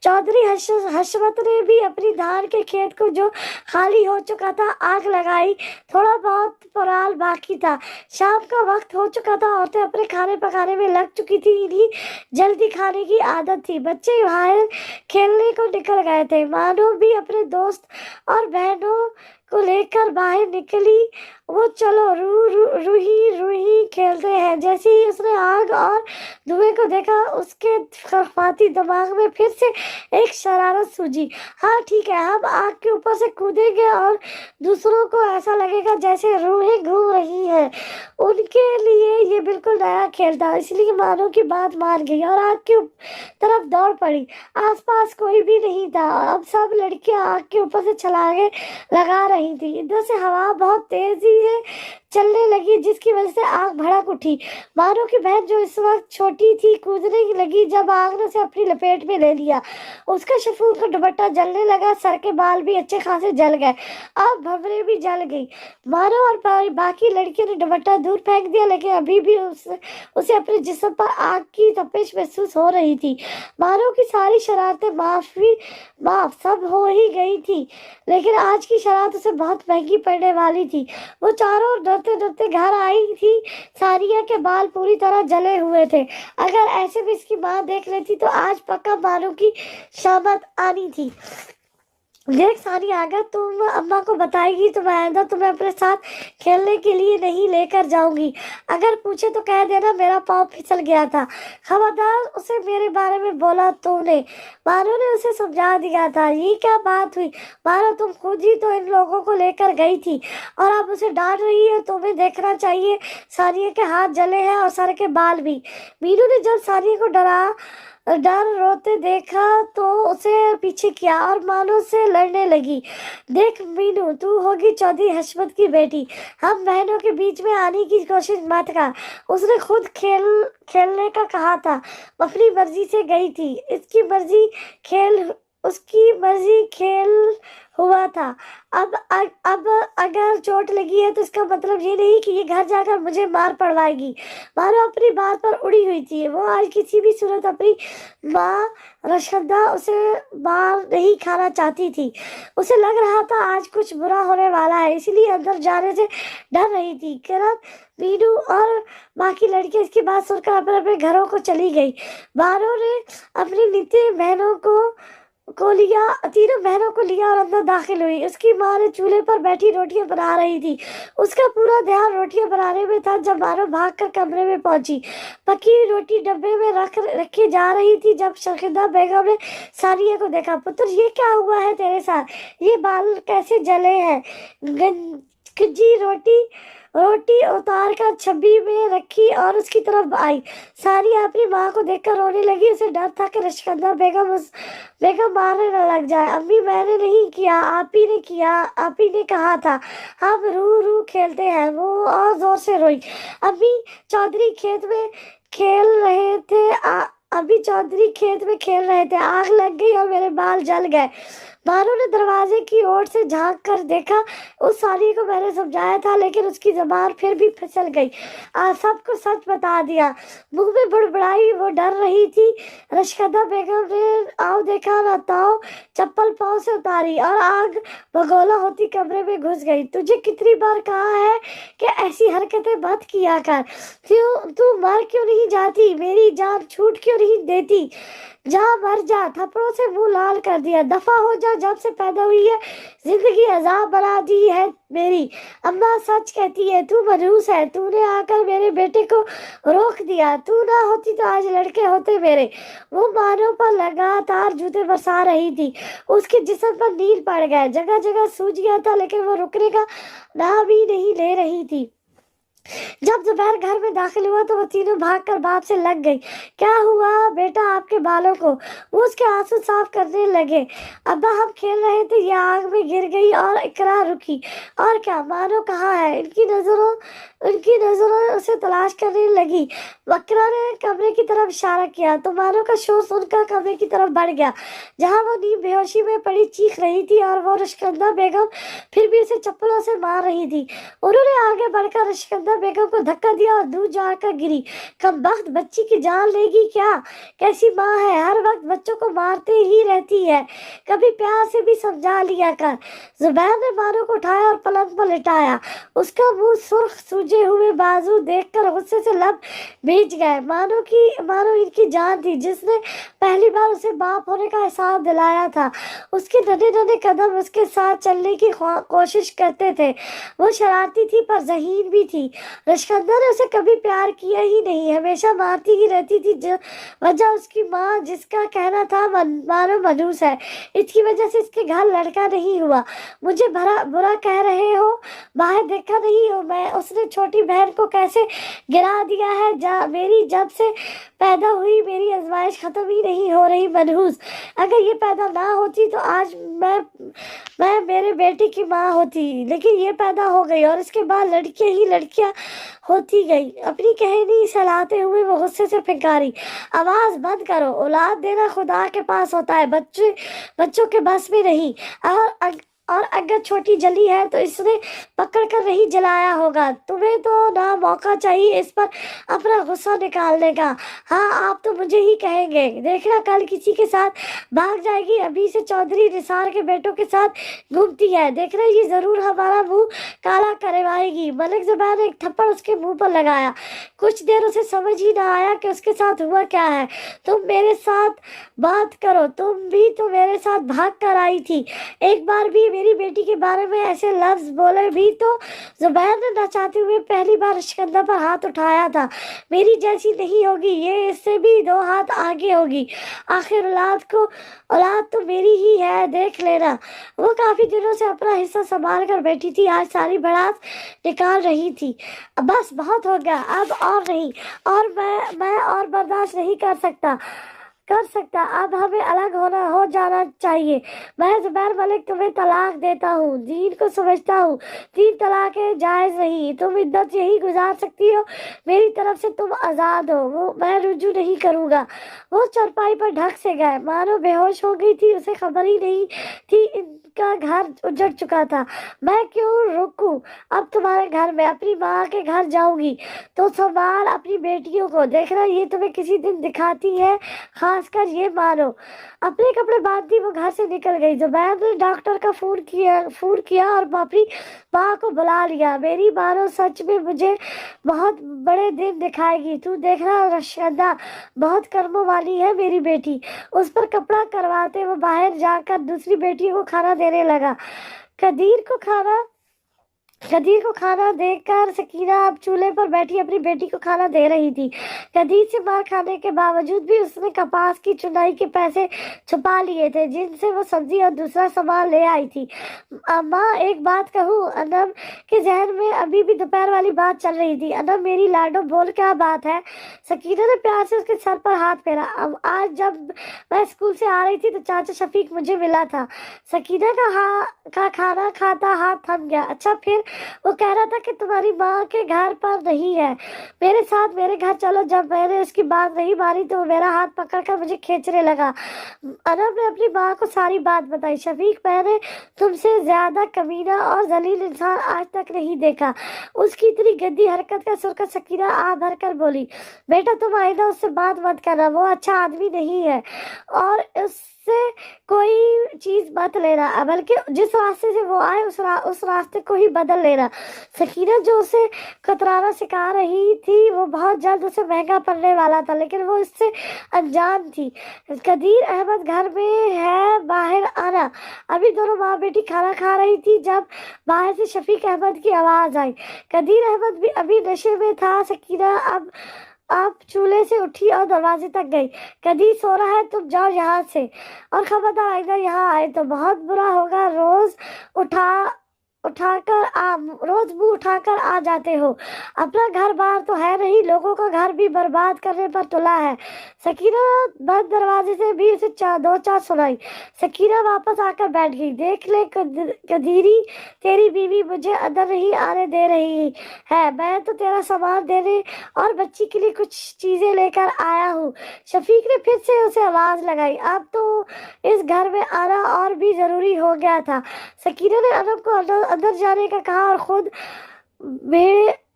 चौधरी हशमत ने भी अपनी धान के खेत को जो खाली हो चुका था आग लगाई। थोड़ा बहुत पराल बाकी था। शाम का वक्त हो चुका था। औरतें अपने खाने पकाने में लग चुकी थी। इन्हीं जल्दी खाने की आदत थी। बच्चे बाहर खेलने को निकल गए थे। मानो भी अपने दोस्त और बहनों को लेकर बाहर निकली। वो चलो रूही खेलते हैं। जैसे ही उसने आग और धुएं को देखा उसके खरफाती दिमाग में फिर से एक शरारत सूझी। हाँ ठीक है, हम आग के ऊपर से कूदेंगे और दूसरों को ऐसा लगेगा जैसे रूहें घूम रही हैं। उनके लिए ये बिल्कुल नया खेल था, इसलिए मानो की बात मान गई और आग की तरफ दौड़ पड़ी। आसपास कोई भी नहीं था। अब सब लड़कियां आग के ऊपर से छलांगे लगा रही थी। इधर से हवा बहुत तेजी से चलने लगी जिसकी वजह से आग भड़क उठी। मानो की बहन जो इस वक्त छोटी थी कूदने लगी जब आग ने उसे अपनी लपेट में ले लिया। उसका शफूर का दुपट्टा जलने लगा। सर के बाल भी अच्छे खासे जल गए। अब भंवरे भी जल गई। मानो और बाकी लड़कियों ने दुपट्टा दूर फेंक दिया, लेकिन अभी भी उसे अपने जिस्म पर आग की तपिश महसूस हो रही थी। मानो की सारी शरारतें माफ सब हो ही गई थी, लेकिन आज की शरारत उसे बहुत महंगी पड़ने वाली थी। वो चारों ओर डरते डरते घर आई थी। सारिया के बाल पूरी तरह जले हुए थे। अगर ऐसे भी इसकी माँ देख लेती तो आज पक्का मानो की शामत आनी थी। देख सानिया, अगर तुम अम्मा को बताएगी तो मैं आइंदा तुम्हें अपने साथ खेलने के लिए नहीं लेकर जाऊंगी। अगर पूछे तो कह देना मेरा पाँव फिसल गया था। खबरदार उसे मेरे बारे में बोला तूने। मानो ने उसे समझा दिया था। ये क्या बात हुई? मानो तुम खुद ही तो इन लोगों को लेकर गई थी और अब उसे डांट रही है। तुम्हें देखना चाहिए, सानिया के हाथ जले हैं और सर के बाल भी। मीनू ने जब सानिया को डर रोते देखा तो उसे पीछे किया और मानो से लड़ने लगी। देख मीनू, तू होगी चौधरी हशमत की बेटी। हम बहनों के बीच में आने की कोशिश मत कर। उसने खुद खेलने का कहा था, अपनी मर्जी से गई थी। उसकी मर्जी खेल हुआ था। अब अगर चोट लगी है तो इसका मतलब ये नहीं कि ये घर जाकर मुझे मार पड़वाएगी। मानो अपनी बात पर उड़ी हुई थी। वो आज किसी भी सूरत अपनी माँ रशदा उसे मार नहीं खाना चाहती थी। उसे लग रहा था आज कुछ बुरा होने वाला है, इसलिए अंदर जाने से डर रही थी। किरण, मीनू और बाकी लड़कियां इसकी बात सुनकर अपने अपने घरों को चली गई। मानो ने अपनी नित्य बहनों को लिया, तीनों बहनों को लिया और अंदर दाखिल हुई। उसकी माँ ने चूल्हे पर बैठी रोटियां बना रही थी। उसका पूरा ध्यान रोटियां बनाने में था जब मानो भागकर कमरे में पहुंची। पकी हुई रोटी डब्बे में रखी जा रही थी जब शर्खिंदा बेगम ने सानिया को देखा। पुत्र, ये क्या हुआ है तेरे साथ? ये बाल कैसे जले हैं? गंजी रोटी उतार कर छब्बी में रखी और उसकी तरफ आई। सानिया अपनी माँ को देखकर रोने लगी। उसे डर था कि रशकंदा बेगम मारने न लग जाए। अम्मी, मैंने नहीं किया, आप ही ने किया। आप ही ने कहा था हम रू खेलते हैं। वो और जोर से रोई। अम्मी, चौधरी खेत में खेल रहे थे। अभी चौधरी खेत में खेल रहे थे, आग लग गई और मेरे बाल जल गए। मानो ने दरवाजे की ओर से झांक कर देखा। उस साली को मैंने समझाया था, लेकिन उसकी जबान फिर भी फिसल गई। सबको सच बता दिया। मुंह में बुड़बुड़ाई, वो डर रही थी। रशकदा बेगम ने आओ देखा न ताओ चप्पल पाँव से उतारी और आग भगोला होती कमरे में घुस गई। तुझे कितनी बार कहा है कि ऐसी हरकतें मत किया कर। क्यों तू मर क्यों नहीं जाती? मेरी जान छूट क्यों नहीं देती? जा मर जा। थप्पड़ों से मुंह लाल कर दिया। दफा हो जा, जब से पैदा हुई है जिंदगी अजाब बना दी है मेरी। अम्मा सच कहती है, तू मनहूस है। तूने आकर मेरे बेटे को रोक दिया। तू ना होती तो आज लड़के होते मेरे। वो मानो पर लगातार जूते बरसा रही थी। उसके जिस्म पर नील पड़ गए, जगह जगह सूज गया था, लेकिन वो रुकने का नाम ही नहीं ले रही थी। जब जुबैर घर में दाखिल हुआ तो वो तीनों भागकर बाप से लग गई। क्या हुआ बेटा आपके बालों को? वो उसके आंसू साफ करने लगे। अब्बा हम खेल रहे थे, ये आग में गिर गई और इकरा रुकी। और क्या? मानो कहाँ है? उनकी नजरों उसे तलाश करने लगी। वक्रा ने कमरे की तरफ इशारा किया तो मानो का शोर सुनकर कमरे की तरफ बढ़ गया, जहाँ वो नीम बेहोशी में पड़ी चीख रही थी और वो रशकंदा बेगम फिर भी उसे चप्पलों से मार रही थी। उन्होंने आगे बढ़कर रशकंदा बेगम को धक्का दिया और दूर जाकर गिरी। कमबख्त, बच्ची की जान लेगी क्या? कैसी माँ है, हर वक्त बच्चों को मारते ही रहती है। कभी प्यार से भी समझा लिया कर। जुबैर ने मानो को उठाया और पलंग पर लिटाया। उसका मुंह सुर्ख सूजे हुए बाजू देखकर गुस्से से लब भीज गए। मानो इनकी जान थी, जिसने पहली बार उसे बाप होने का एहसास दिलाया था। उसके नन्हे नन्हे कदम उसके साथ चलने की कोशिश करते थे। वो शरारती थी पर ज़हीन भी थी। रशकंदा ने उसे कभी प्यार किया ही नहीं, हमेशा मारती ही रहती थी। वजह उसकी माँ, जिसका कहना था मानो मनहूस है, इसकी वजह से इसके घर लड़का नहीं हुआ। मुझे बुरा कह रहे हो? बाहर देखा नहीं हो मैं उसने छोटी बहन को कैसे गिरा दिया है? मेरी जब से पैदा हुई मेरी आजमाइश खत्म ही नहीं हो रही। मनहूस, अगर ये पैदा ना होती तो आज मैं मेरे बेटे की माँ होती, लेकिन ये पैदा हो गई और इसके बाद लड़कियां ही लड़कियां होती गई। अपनी कहानी सलाते हुए वो गुस्से से फिंकारी। आवाज बंद करो। औलाद देना खुदा के पास होता है, बच्चों के बस में नहीं। और अगर छोटी जली है तो इसने पकड़ कर नहीं जलाया होगा। तुम्हें तो ना मौका चाहिए इस पर अपना गुस्सा निकालने का। हाँ, आप तो मुझे ही कहेंगे। देखना कल किसी के साथ भाग जाएगी। अभी से चौधरी निसार के बेटों के साथ घूमती है। देखना ये जरूर हमारा मुंह काला करवाएगी। मलिक जुबैर ने एक थप्पड़ उसके मुंह पर लगाया। कुछ देर उसे समझ ही ना आया कि उसके साथ हुआ क्या है। तुम मेरे साथ बात करो, तुम भी तो मेरे साथ भाग कर आई थी। एक बार भी मेरी बेटी के बारे में ऐसे लफ्ज बोले भी तो? जुबैर ने न चाहते हुए पहली बार रशकंदा पर हाथ उठाया था। मेरी जैसी नहीं होगी, ये इससे भी 2 हाथ आगे होगी। आखिर औलाद तो मेरी ही है, देख लेना। वो काफी दिनों से अपना हिस्सा संभाल कर बैठी थी, आज सारी भड़ास निकाल रही थी। बस बहुत हो गया, अब और नहीं। और मैं और बर्दाश्त नहीं कर सकता। अब हमें अलग हो जाना चाहिए। मैं जुबैर मलिक तुम्हें तलाक देता हूँ। दीन को समझता हूँ 3 तलाकें जायज नहीं। तुम इद्दत यही गुजार सकती हो, मेरी तरफ से तुम आज़ाद हो। वो मैं रुजू नहीं करूँगा। वो चरपाई पर ढक से गए। मानो बेहोश हो गई थी, उसे खबर ही नहीं थी इनका घर उजड़ चुका था। मैं क्यों रुकूं? अब तुम्हारे घर में अपनी माँ के घर जाऊंगी तो संभाल अपनी बेटियों को। देखना ये तुम्हें किसी दिन दिखाती है, खासकर ये मानो। अपने कपड़े बांधती वो घर से निकल गई। जुबैर ने डॉक्टर का फोन किया और अपनी माँ को बुला लिया। मेरी मानो सच में मुझे बहुत बड़े दिन दिखाएगी। तू देखना रशकंदा बहुत कर्मों वाली है मेरी बेटी। उस पर कपड़ा करवाते वो बाहर जाकर दूसरी बेटियों को खाना देने लगा। कदीर को खाना देकर सकीना अब चूल्हे पर बैठी अपनी बेटी को खाना दे रही थी। कदीर से मार खाने के बावजूद भी उसने कपास की चुनाई के पैसे छुपा लिए थे, जिनसे वो सब्जी और दूसरा सामान ले आई थी। माँ, एक बात कहूँ? अनम के जहन में अभी भी दोपहर वाली बात चल रही थी। अनम मेरी लाडो, बोल क्या बात है? सकीना ने प्यार से उसके सर पर हाथ फेरा। अब आज जब मैं स्कूल से आ रही थी तो चाचा शफीक मुझे मिला था। सकीना का खाना खाता हाथ थम गया। अच्छा, फिर وہ کہہ رہا تھا کہ تمہاری ماں کے گھر پر نہیں ہے، میرے ساتھ میرے گھر چلو۔ جب میں نے اس کی بات نہیں مانی تو وہ میرا ہاتھ پکڑ کر مجھے کھینچنے لگا۔ انب نے اپنی ماں کو ساری بات بتائی۔ شفیق، میں نے تم سے زیادہ کمینہ اور ذلیل انسان آج تک نہیں دیکھا۔ اس کی اتنی گندی حرکت کا سن کر سکینہ آہ بھر کر بولی، بیٹا تم آئندہ اس سے بات مت کرنا، وہ اچھا آدمی نہیں ہے، اور اس سے کوئی چیز مت لینا، بلکہ جس راستے سے وہ آئے اس راستے کو ہی بدل لینا۔ سکینہ جو اسے کترانا سکھا رہی تھی وہ بہت جلد اسے مہنگا پڑنے والا تھا، لیکن وہ اس سے انجان تھی۔ قدیر احمد گھر میں ہے، باہر آنا۔ ابھی دونوں ماں بیٹی کھانا کھا رہی تھی جب باہر سے شفیق احمد کی آواز آئی۔ قدیر احمد بھی ابھی نشے میں تھا۔ سکینہ اب چولہے سے اٹھی اور دروازے تک گئی۔ قدیر سو رہا ہے، تم جاؤ یہاں سے، اور خبردار آئندہ یہاں آئے تو بہت برا ہوگا۔ روز منہ اٹھا کر آ جاتے ہو، اپنا گھر بار تو ہے نہیں، لوگوں کا گھر بھی برباد کرنے پر تلا ہے۔ سکینہ بند دروازے سے بھی اسے دو چار سنائی۔ سکینہ واپس آ کر بیٹھ گئی۔ دیکھ لے قدیری، تیری بیوی مجھے اندر نہیں آنے دے رہی ہے، میں تو تیرا سامان دینے اور بچی کے لیے کچھ چیزیں لے کر آیا ہوں۔ شفیق نے پھر سے اسے آواز لگائی۔ اب تو اس گھر میں آنا اور بھی ضروری ہو گیا تھا۔ سکینہ نے انب کو اندر جانے کا کہا اور خود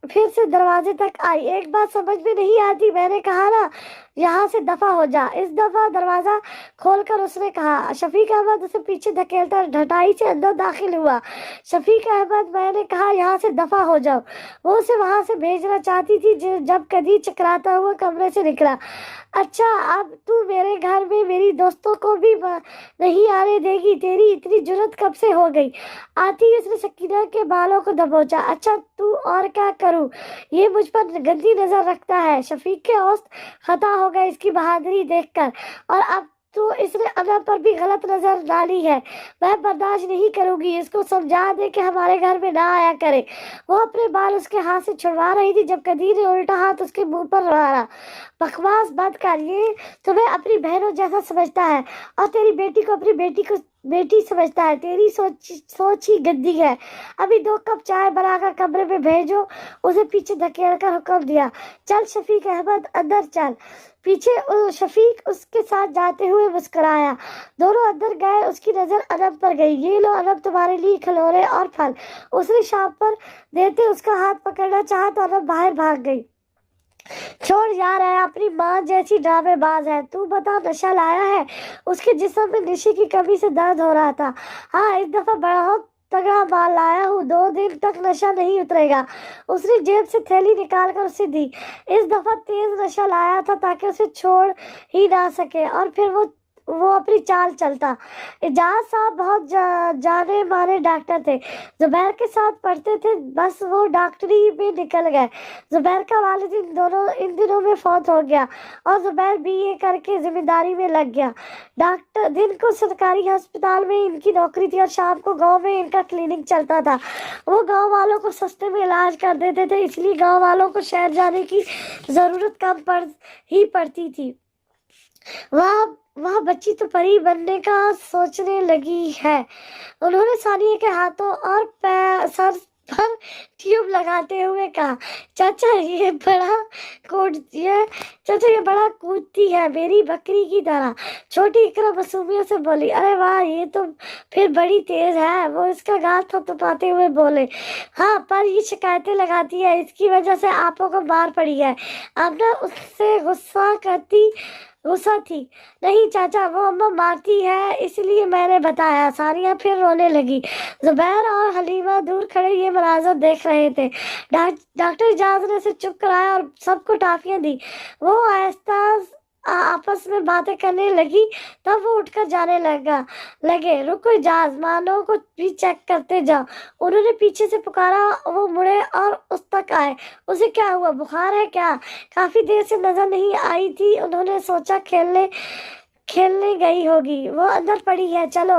پھر سے دروازے تک آئی۔ ایک بات سمجھ میں نہیں آتی، میں نے کہا نا یہاں سے دفع ہو جا۔ اس دفعہ دروازہ کھول کر اس نے کہا۔ شفیق احمد اسے پیچھے دھکیلتا ڈھٹائی سے اندر داخل ہوا۔ شفیق احمد، میں نے کہا یہاں سے دفع ہو جاؤ۔ وہ اسے وہاں سے بھیجنا چاہتی تھی جب قدیر چکراتا ہوا کمرے سے نکلا۔ اچھا، اب تو میرے گھر میں میری دوستوں کو بھی نہیں آنے دے گی؟ تیری اتنی جرأت کب سے ہو گئی؟ آتی اس نے سکینہ کے بالوں کو دبوچا۔ اچھا تو اور کیا کروں، یہ مجھ پر گندی نظر رکھتا ہے۔ شفیق کے اوسط خطا ہو گئے اس کی بہادری دیکھ کر، اور اب تو اس نے انب پر بھی غلط نظر ڈالی ہے۔ میں برداشت نہیں کروں گی، اس کو سمجھا دے کہ ہمارے گھر میں نہ آیا کرے۔ وہ اپنے بال اس کے ہاتھ سے چھڑوا رہی تھی جب قدیر نے الٹا ہاتھ اس کے منہ پر مارا۔ بکواس بند کر، یہ تمہیں اپنی بہنوں جیسا سمجھتا ہے اور تیری بیٹی کو اپنی بیٹی سمجھتا ہے۔ تیری سوچ ہی گندی ہے۔ ابھی 2 کپ چائے بنا کر کمرے میں بھیجو۔ اسے پیچھے دھکیل کر حکم دیا۔ چل شفیق احمد، اندر چل۔ پیچھے شفیق اس کے ساتھ جاتے ہوئے مسکرایا۔ دونوں اندر گئے۔ اس کی نظر انب پر گئی۔ یہ لو انب، تمہارے لیے کھلونے اور پھل۔ اس نے شام پر دیتے اس کا ہاتھ پکڑنا چاہا تو انب باہر بھاگ گئی۔ چھوڑ یار، ہے اپنی ماں جیسی ڈرامے باز ہے۔ تو بتا، نشہ لایا ہے؟ اس کے جسم میں نشے کی کمی سے درد ہو رہا تھا۔ ہاں، اس دفعہ بہت تگڑا مال لایا ہوں، 2 دن تک نشہ نہیں اترے گا۔ اس نے جیب سے تھیلی نکال کر اسے دی۔ اس دفعہ تیز نشہ لایا تھا تاکہ اسے چھوڑ ہی نہ سکے، اور پھر وہ اپنی چال چلتا۔ اعجاز صاحب بہت جانے مانے ڈاکٹر تھے، زبیر کے ساتھ پڑھتے تھے، بس وہ ڈاکٹری میں نکل گئے۔ زبیر کا والد ان دنوں میں فوت ہو گیا اور زبیر BA کر کے ذمہ داری میں لگ گیا۔ ڈاکٹر دن کو سرکاری ہسپتال میں ان کی نوکری تھی اور شام کو گاؤں میں ان کا کلینک چلتا تھا۔ وہ گاؤں والوں کو سستے میں علاج کر دیتے تھے، اس لیے گاؤں والوں کو شہر جانے کی ضرورت کم پڑتی تھی۔ وہاں بچی تو پری بننے کا سوچنے لگی ہے۔ انہوں نے ثانیہ کے ہاتھوں اور سر پر ٹیوب لگاتے ہوئے کہا، چاچا یہ بڑا کودتی ہے، میری بکری کی طرح۔ چھوٹی اقرا معصومیت سے بولی، ارے واہ، یہ تو پھر بڑی تیز ہے۔ وہ اس کا گال تھپتھپاتے ہوئے بولے، ہاں، پر یہ شکایتیں لگاتی ہے، اس کی وجہ سے آپوں کو مار پڑی ہے۔ آمنہ اس سے غصہ تھی، نہیں چاچا، وہ اماں مارتی ہے اس لیے میں نے بتایا۔ ثانیہ پھر رونے لگی۔ زبیر اور حلیمہ دور کھڑے یہ مناظر دیکھ رہے تھے۔ ڈاکٹر اعجاز نے اسے چپ کرایا اور سب کو ٹافیاں دی۔ وہ آہستہ آپس میں باتیں کرنے لگی، تب وہ اٹھ کر جانے لگے۔ رکو اعجاز، مانو کو بھی چیک کرتے جاؤ، انہوں نے پیچھے سے پکارا۔ وہ مڑے اور اس تک آئے۔ اسے کیا ہوا، بخار ہے کیا؟ کافی دیر سے نظر نہیں آئی تھی، انہوں نے سوچا کھیلنے گئی ہوگی۔ وہ اندر پڑی ہے، چلو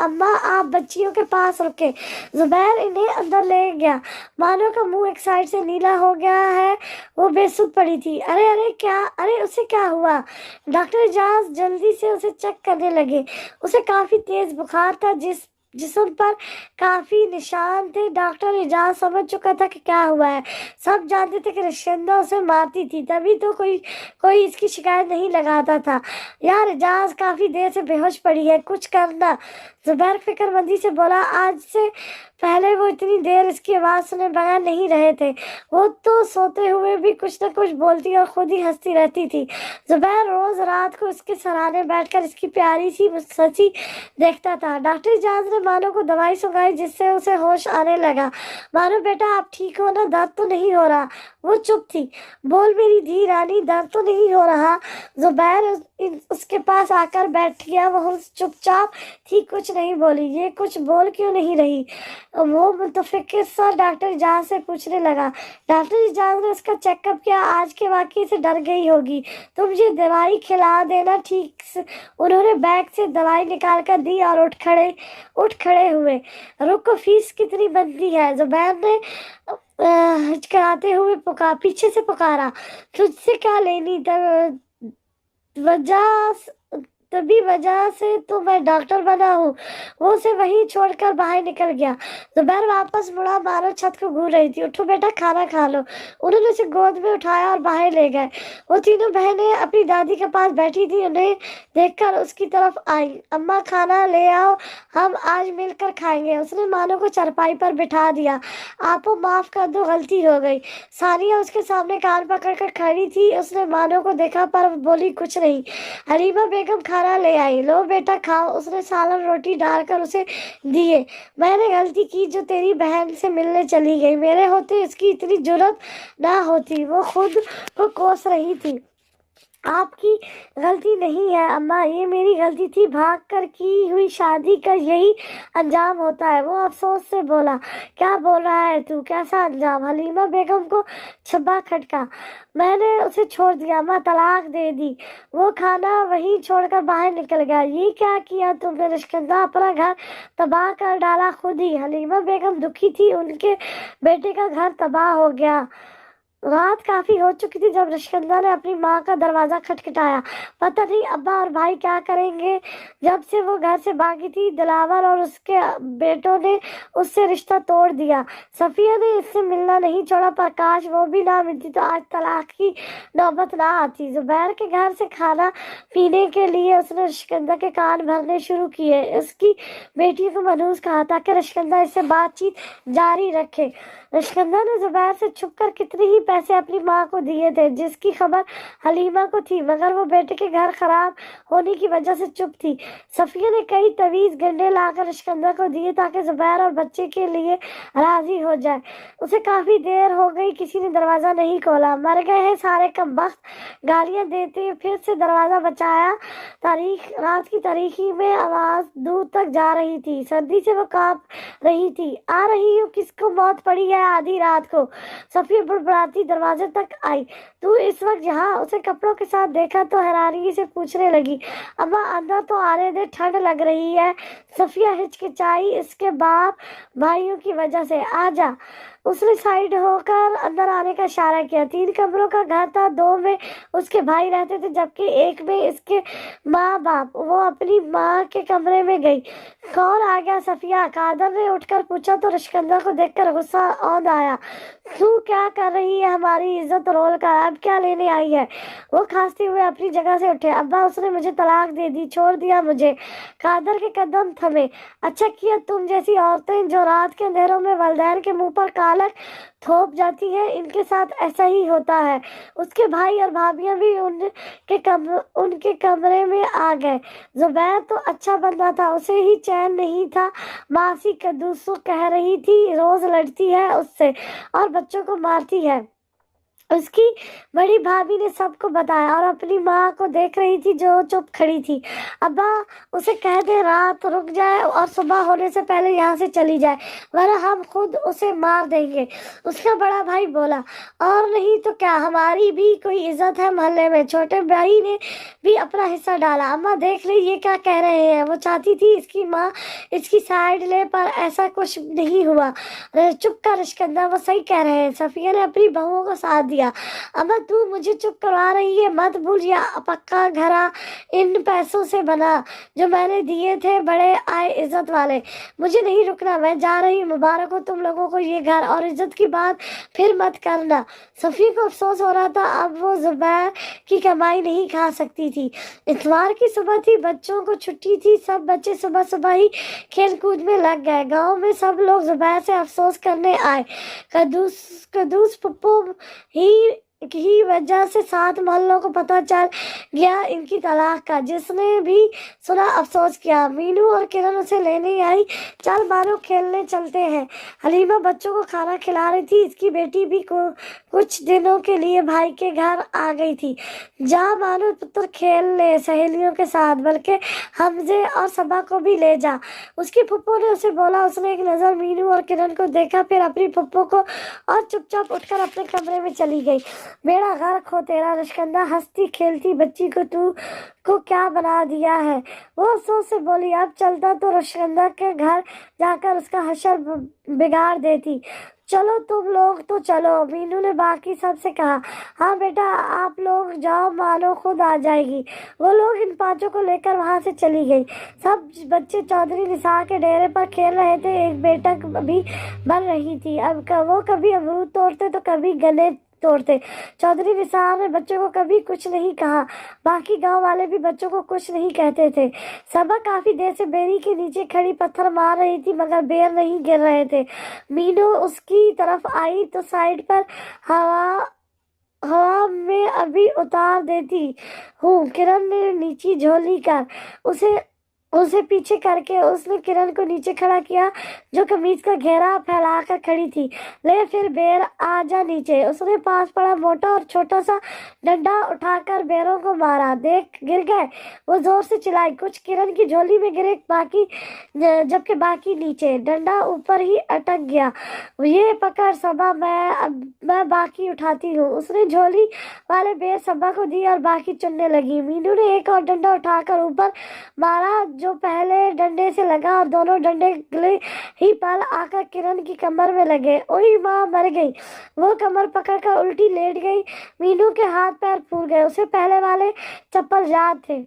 اماں آپ بچیوں کے پاس رکیں۔ زبیر انہیں اندر لے گیا۔ مانو کا منہ ایک سائیڈ سے نیلا ہو گیا ہے، وہ بے سدھ پڑی تھی۔ ارے اسے کیا ہوا؟ ڈاکٹر اعجاز جلدی سے اسے چیک کرنے لگے۔ اسے کافی تیز بخار تھا، جس जिस्म पर काफी निशान थे। डॉक्टर एजाज समझ चुका था कि क्या हुआ है। सब जानते थे कि रशिंदा उसे मारती थी, तभी तो कोई इसकी शिकायत नहीं लगाता था। यार एजाज काफी देर से बेहोश पड़ी है, कुछ करना। जुबैर फिक्रमंदी से बोला। आज से पहले वो इतनी देर इसकी आवाज सुने बगैर नहीं रहे थे। वो तो सोते हुए भी कुछ न कुछ बोलती और खुद ही हंसती रहती थी। जुबैर रोज रात को इसके सराहने बैठकर इसकी प्यारी सी मुस्कुराती देखता था। डॉक्टर एजाज ने मानो को दवाई सुंघाई, जिससे उसे होश आने लगा। मानो बेटा आप ठीक हो ना, दर्द तो नहीं हो रहा? वो चुप थी। बोल मेरी धी रानी, दर्द तो नहीं हो रहा? जुबैर उसके पास आकर बैठ गया। वो चुपचाप थी, कुछ नहीं बोली। ये कुछ बोल क्यों नहीं रही? वो मुतफिक्र सा डॉक्टर एजाज से पूछने लगा। डॉक्टर एजाज ने उसका चेकअप किया। आज के वाकये से डर गई होगी, तुम ये दवाई खिला देना ठीक से। उन्होंने बैग से दवाई निकाल कर दी और उठ खड़े हुए। रुको, फीस कितनी बनती है? जुबैर ने हिचकिचाते हुए पीछे से पुकारा। तुझसे क्या लेनी? तभी वजह से तो मैं डॉक्टर बना हूँ। वो उसे वहीं छोड़कर बाहर निकल गया। जुबैर वापस मुड़ा, मानो छत को घूर रही थी। उठो बेटा, खाना खा लो। उन्होंने उसे गोद में उठाया और बाहर ले गए। वो तीनों बहनें अपनी दादी के पास बैठी थी। उन्हें देखकर उसकी तरफ आई। अम्मा खाना ले आओ, हम आज मिलकर खाएंगे। उसने मानो को चारपाई पर बिठा दिया। आपको माफ कर दो, गलती हो गई। सानिया उसके सामने कान पकड़कर खड़ी थी। उसने मानो को देखा पर बोली कुछ नहीं। हलीमा बेगम खाना ले आई। लो बेटा खाओ। उसने सालन रोटी डालकर उसे दिए। मैंने गलती की जो तेरी बहन से मिलने चली गई। मेरे होते इसकी इतनी जुर्रत ना होती। वो खुद को कोस रही थी। आपकी गलती नहीं है अम्मा, ये मेरी गलती थी। भाग कर की हुई शादी का यही अंजाम होता है। वो अफसोस से बोला। क्या बोल रहा है तू? कैसा अंजाम? हलीमा बेगम को छब्बा खटका। मैंने उसे छोड़ दिया, अम्मा तलाक दे दी। वो खाना वहीं छोड़कर बाहर निकल गया। ये क्या किया तुमने? रिश्तेदार अपना घर तबाह कर डाला खुद ही। हलीमा बेगम दुखी थी, उनके बेटे का घर तबाह हो गया। रात काफी हो चुकी थी जब रश्कंदा ने अपनी माँ का दरवाजा खटखटाया। पता नहीं अब्बा और भाई क्या करेंगे। जब से वो घर से भागी थी, दिलावर और उसके बेटों ने उससे रिश्ता तोड़ दिया। सफिया ने इससे मिलना नहीं छोड़ा, पर काश वो भी ना मिलती तो आज तलाक की नौबत ना आती। जुबैर के घर से खाना पीने के लिए उसने रश्कंदा के कान भरने शुरू किए। उसकी बेटी को मनहूस कहा ताकि रश्कंदा इससे बातचीत जारी रखे। रश्कंदा ने जुबैर से छुपकर कितने ही पैसे अपनी माँ को दिए थे, जिसकी खबर हलीमा को थी, मगर वो बेटे के घर खराब होने की वजह से चुप थी। सफिया ने कई तवीज गंडे लाकर रश्कंदा को दिए ताकि जुबैर और बच्चे के लिए राजी हो जाए। उसे काफी देर हो गई, किसी ने दरवाजा नहीं खोला। मर गए हैं सारे कमबख्त, गालियां देते फिर से दरवाजा बचाया। रात की तारीकी में आवाज दूर तक जा रही थी। सर्दी से वो कांप रही थी। आ रही हूँ, किसको मौत पड़ी है आधी रात को? सफिया बुड़बुड़ाती दरवाजे तक आई। तू इस वक्त यहाँ? उसे कपड़ों के साथ देखा तो हैरानी से पूछने लगी। अम्मा अंदर तो आने दे, ठंड लग रही है। सफिया हिचकिचाई। इसके बाप भाइयों की वजह से। आ जा। उसने साइड होकर अंदर आने का इशारा किया। 3 कमरों का घर था, 2 में उसके भाई रहते थे जबकि एक में इसके माँ बाप। वो अपनी माँ के कमरे में गई। कौन आ गया सफिया? कादर ने उठकर पूछा तो रश्कंदा को देखकर गुस्सा औंध आया। तू क्या कर रही है? हमारी इज्जत रोल कर, अब क्या लेने आई है? वो खांसते हुए अपनी जगह से उठे। अब्बा उसने मुझे तलाक दे दी, छोड़ दिया मुझे। कादर के कदम थमे। अच्छा किया, तुम जैसी औरतें जो रात के अंधेरों में वलदैन के मुंह पर कालक थोप जाती है, इनके साथ ऐसा ही होता है। उसके भाई और भाभियां भी उनके कमरे में आ गए। जुबैर तो अच्छा बंदा था, उसे ही चैन नहीं था। मासी कद्दूसू कह रही थी रोज लड़ती है उससे और बच्चों को मारती है। उसकी बड़ी भाभी ने सबको बताया और अपनी माँ को देख रही थी जो चुप खड़ी थी। अब्बा उसे कह दे रात रुक जाए और सुबह होने से पहले यहाँ से चली जाए, वरना हम खुद उसे मार देंगे। उसका बड़ा भाई बोला। और नहीं तो क्या, हमारी भी कोई इज्जत है मोहल्ले में। छोटे भाई ने भी अपना हिस्सा डाला। अम्मा देख ली ये क्या कह रहे हैं? वो चाहती थी इसकी माँ इसकी साइड ले, पर ऐसा कुछ नहीं हुआ। चुप कर रिश्कंदा, वो सही कह रहे हैं। सफिया ने अपनी बहुओं को साथ दिया। दिया। अम्मा तू मुझे चुप करवा रही है, मत भूल ये पक्का घड़ा इन पैसों से बना जो मैंने दिए थे, बड़े आए इज्जत वाले। मुझे नहीं रुकना, मैं जा रही, मुबारक हो तुम लोगों को ये घर, और इज्जत की बात फिर मत करना। सफ़ी को अफसोस हो रहा था, अब वो ज़ुबैर की कमाई नहीं खा सकती थी। इतवार की सुबह थी, बच्चों को छुट्टी थी, सब बच्चे सुबह सुबह ही खेल कूद में लग गए। गांव में सब लोग ज़ुबैर से अफसोस करने आए। कदूस पप्पू ही वजह से 7 मोहल्लों को पता चल गया इनकी तलाक का। जिसने भी सुना अफसोस किया। मीनू और किरण उसे लेने आई, चल मानो खेलने चलते हैं। हलीमा बच्चों को खाना खिला रही थी। इसकी बेटी भी कुछ दिनों के लिए भाई के घर आ गई थी। जा मानो पुत्र खेल ले सहेलियों के साथ, बल्कि हमजे और सबा को भी ले जा, उसकी फुप्पो ने उसे बोला। उसने एक नज़र मीनू और किरण को देखा, फिर अपनी फुप्पो को, और चुपचाप उठकर अपने कमरे में चली गई। बेड़ा गर्क हो तेरा रश्कंदा, हंसती खेलती बच्ची को तू को क्या बना दिया है। वो अफसोस से बोली, अब चलता तो रश्कंदा के घर जाकर उसका हशर बिगाड़ देती। चलो तुम लोग तो चलो, मीनू ने बाकी सबसे कहा। हाँ बेटा आप लोग जाओ, मानो खुद आ जाएगी। वो लोग इन 5 को लेकर वहां से चली गई। सब बच्चे चौधरी निसार के डेरे पर खेल रहे थे। एक बैठक भी बन रही थी। अब वो कभी अमरूद तोड़ते तो कभी गन्ने तोड़ते। चौधरी निसार ने बच्चों को कभी कुछ नहीं कहा। बाकी गांव वाले भी बच्चों को कुछ नहीं कहते थे। सबा काफी देर से बेरी के नीचे खड़ी पत्थर मार रही थी, मगर बेर नहीं गिर रहे थे। मीनू उसकी तरफ आई तो साइड पर हवा में अभी उतार देती हूँ। किरण ने नीची झोली कर उसे पीछे करके उसने किरण को नीचे खड़ा किया, जो कमीज का घेरा फैलाकर खड़ी थी। ले फिर बेर आ जा नीचे। उसने पास पड़ा मोटा और छोटा सा डंडा उठाकर बेरों को मारा। देख गिर गए, वो जोर से चिल्लाई। कुछ किरण की झोली में गिरे, जबकि बाकी नीचे। डंडा ऊपर ही अटक गया। ये पकड़ सबा, मैं बाकी उठाती हूँ। उसने झोली वाले बेर सबा को दी और बाकी चुनने लगी। मीनू ने एक और डंडा उठाकर ऊपर मारा, जो पहले डंडे से लगा, और दोनों डंडे अगले ही पल आकर किरण की कमर में लगे। ओई माँ, मर गई। वो कमर पकड़कर उल्टी लेट गई। मीनू के हाथ पैर फूल गए। उसे पहले वाले चप्पल याद थे।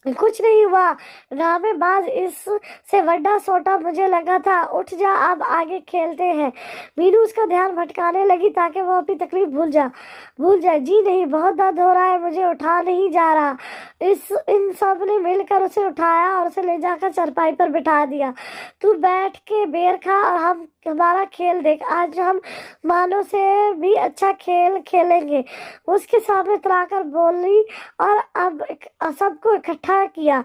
कुछ नहीं हुआ रामेबाज, इससे बड़ा सोटा मुझे लगा था। उठ जा, अब आगे खेलते हैं। मीनू उसका ध्यान भटकाने लगी ताकि वो अपनी तकलीफ भूल जाए। जी नहीं, बहुत दर्द हो रहा है, मुझे उठा नहीं जा रहा। इन सब ने मिलकर उसे उठाया और उसे ले जाकर चरपाई पर बिठा दिया। तू बैठ के बेर खा और हमारा खेल देख। आज हम मानो से भी अच्छा खेल खेलेंगे, उसके सामने तराकर बोली, और अब सबको इकट्ठा किया।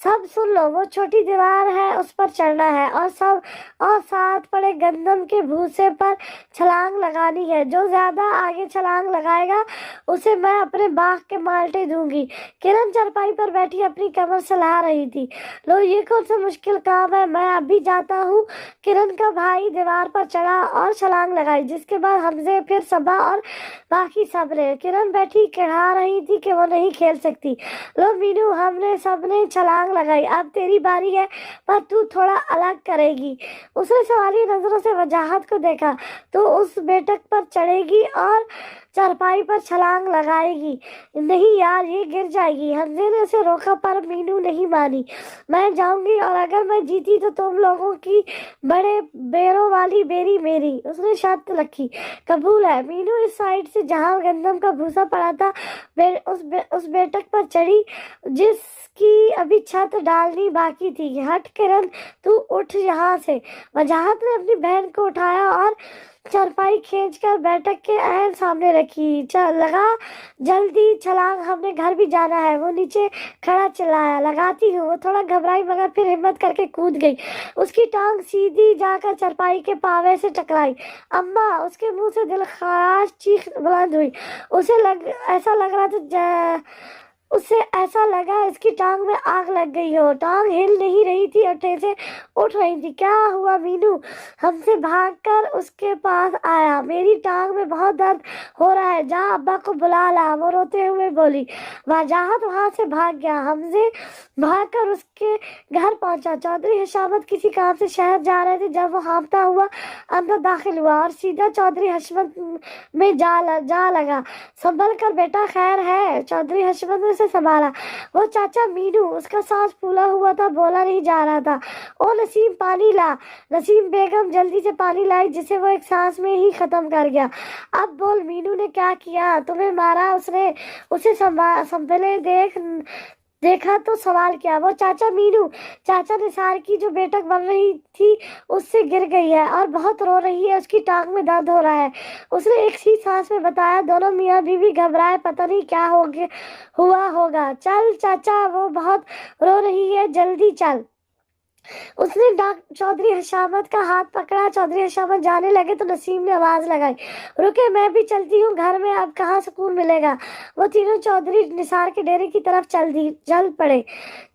सब सुन लो, वो छोटी दीवार है, उस पर चढ़ना है, और साथ पड़े गंदम के भूसे पर छलांग लगानी है। जो ज्यादा आगे छलांग लगाएगा उसे मैं अपने बाग के माल्टे दूंगी। किरण चरपाई पर बैठी अपनी कमर सला रही थी। लो, ये कौन सा मुश्किल काम है, मैं अभी जाता हूँ। किरण का भाई दीवार पर चढ़ा और छलांग लगाई, जिसके बाद हमजे, फिर सबा और बाकी सब ने। किरण बैठी कहा रही थी कि वो नहीं खेल सकती। लो मीनू, हमने सबने छलांग लगाई, अब तेरी बारी है, पर तू थोड़ा अलग करेगी। उसने सवालिया नजरों से वजाहत को देखा। तो उस बैठक पर चढ़ेगी और चारपाई पर छलांग लगाएगी। नहीं यार, ये गिर जाएगी। हमजे ने उसे रोका, पर मीनू नहीं मानी। मैं जाऊंगी, और अगर मैं जीती तो तुम लोगों की बड़े बेरों वाली बेरी मेरी। उसने शर्त रखी। कबूल है। मीनू इस साइड से जहां गंदम का भूसा पड़ा था उस बैठक पर चढ़ी, जिसकी अभी छत डालनी बाकी थी। हट किरण, तू उठ यहाँ से। वजाहत ने अपनी बहन को उठाया और चारपाई खींचकर बैठक के ऐन सामने रखी। लगा जल्दी छलांग, हमने घर भी जाना है। वो नीचे खड़ा चिल्लाया। लगाती हूँ। वो थोड़ा घबराई, मगर फिर हिम्मत करके कूद गई। उसकी टांग सीधी जाकर चारपाई के पावे से टकराई। अम्मा! उसके मुंह से दिलखराश चीख बुलंद हुई। उसे ऐसा लग रहा था اسے ایسا لگا اس کی ٹانگ میں آگ لگ گئی ہو، ٹانگ ہل نہیں رہی تھی اور ٹھیسیں اٹھ رہی تھی۔ کیا ہوا مینو؟ ہم سے بھاگ کر اس کے پاس آیا۔ میری ٹانگ میں بہت درد ہو رہا ہے، جا ابا کو بلا لا، وہ روتے ہوئے بولی۔ وجاہت وہاں سے بھاگ گیا۔ حمزے بھاگ کر اس کے گھر پہنچا۔ چودھری حشمت کسی کام سے شہر جا رہے تھے جب وہ ہانپتا ہوا اندر داخل ہوا اور سیدھا چودھری حشمت میں جا لگا۔ سنبھل کر بیٹا، خیر ہے؟ چودھری حشمت نے اسے سنبھالا۔ وہ چاچا مینو، اس کا سانس پھولا ہوا تھا، بولا نہیں جا رہا تھا۔ او نسیم، پانی لا۔ نسیم بیگم جلدی سے پانی لائی جسے وہ ایک سانس میں ہی ختم کر گیا۔ اب بول، مینو نے کیا کیا؟ تمہیں مارا اس نے؟ اسے سنبھلے دیکھا تو سوال کیا۔ وہ چاچا مینو، چاچا نثار کی جو بیٹک بن رہی تھی اس سے گر گئی ہے اور بہت رو رہی ہے، اس کی ٹانگ میں درد ہو رہا ہے، اس نے ایک ہی سانس میں بتایا۔ دونوں میاں بیوی گھبرائے، پتہ نہیں کیا ہوا ہوگا۔ چل چاچا، وہ بہت رو رہی ہے، جلدی چل۔ اس نے چودھری حشمت کا ہاتھ پکڑا۔ چودھری حشمت جانے لگے تو نسیم نے آواز لگائی، رکے، میں بھی چلتی ہوں، گھر میں اب کہاں سکون ملے گا۔ وہ تینوں چودھری نثار کے ڈیرے کی طرف چل پڑے۔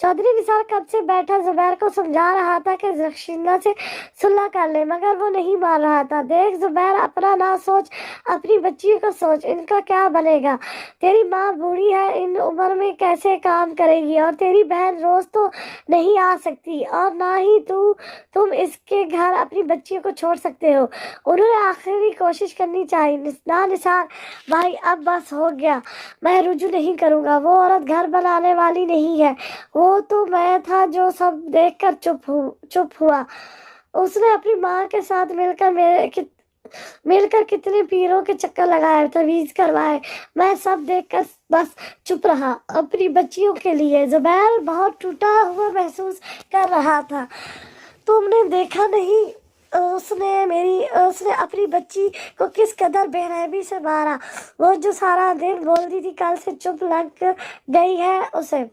چودھری نثار کب سے بیٹھا زبیر کو سمجھا رہا تھا کہ رخشندہ سے صلح کر لے، مگر وہ نہیں مان رہا تھا۔ دیکھ زبیر، اپنا نہ سوچ، اپنی بچیوں کا سوچ، ان کا کیا بنے گا؟ تیری ماں بوڑھی ہے، ان عمر میں کیسے کام کرے گی، اور تیری بہن روز تو نہیں آ سکتی، اور نہ ہی تم اس کے گھر اپنی بچیوں کو چھوڑ سکتے ہو۔ انہوں نے آخری کوشش کرنی چاہیے۔ نہ نثار بھائی، اب بس ہو گیا، میں رجوع نہیں کروں گا۔ وہ عورت گھر بنانے والی نہیں ہے، وہ تو میں تھا جو سب دیکھ کر چپ ہوا۔ اس نے اپنی ماں کے ساتھ مل کر کتنے پیروں کے چکر لگائے، تویز کروائے، میں سب دیکھ کر بس چپ رہا۔ اپنی بچیوں کے لیے زبیر بہت ٹوٹا ہوا محسوس کر رہا تھا۔ تم نے دیکھا نہیں اس نے اپنی بچی کو کس قدر بے رحمی سے مارا، وہ جو سارا دن بولتی تھی، کل سے چپ لگ گئی ہے اسے۔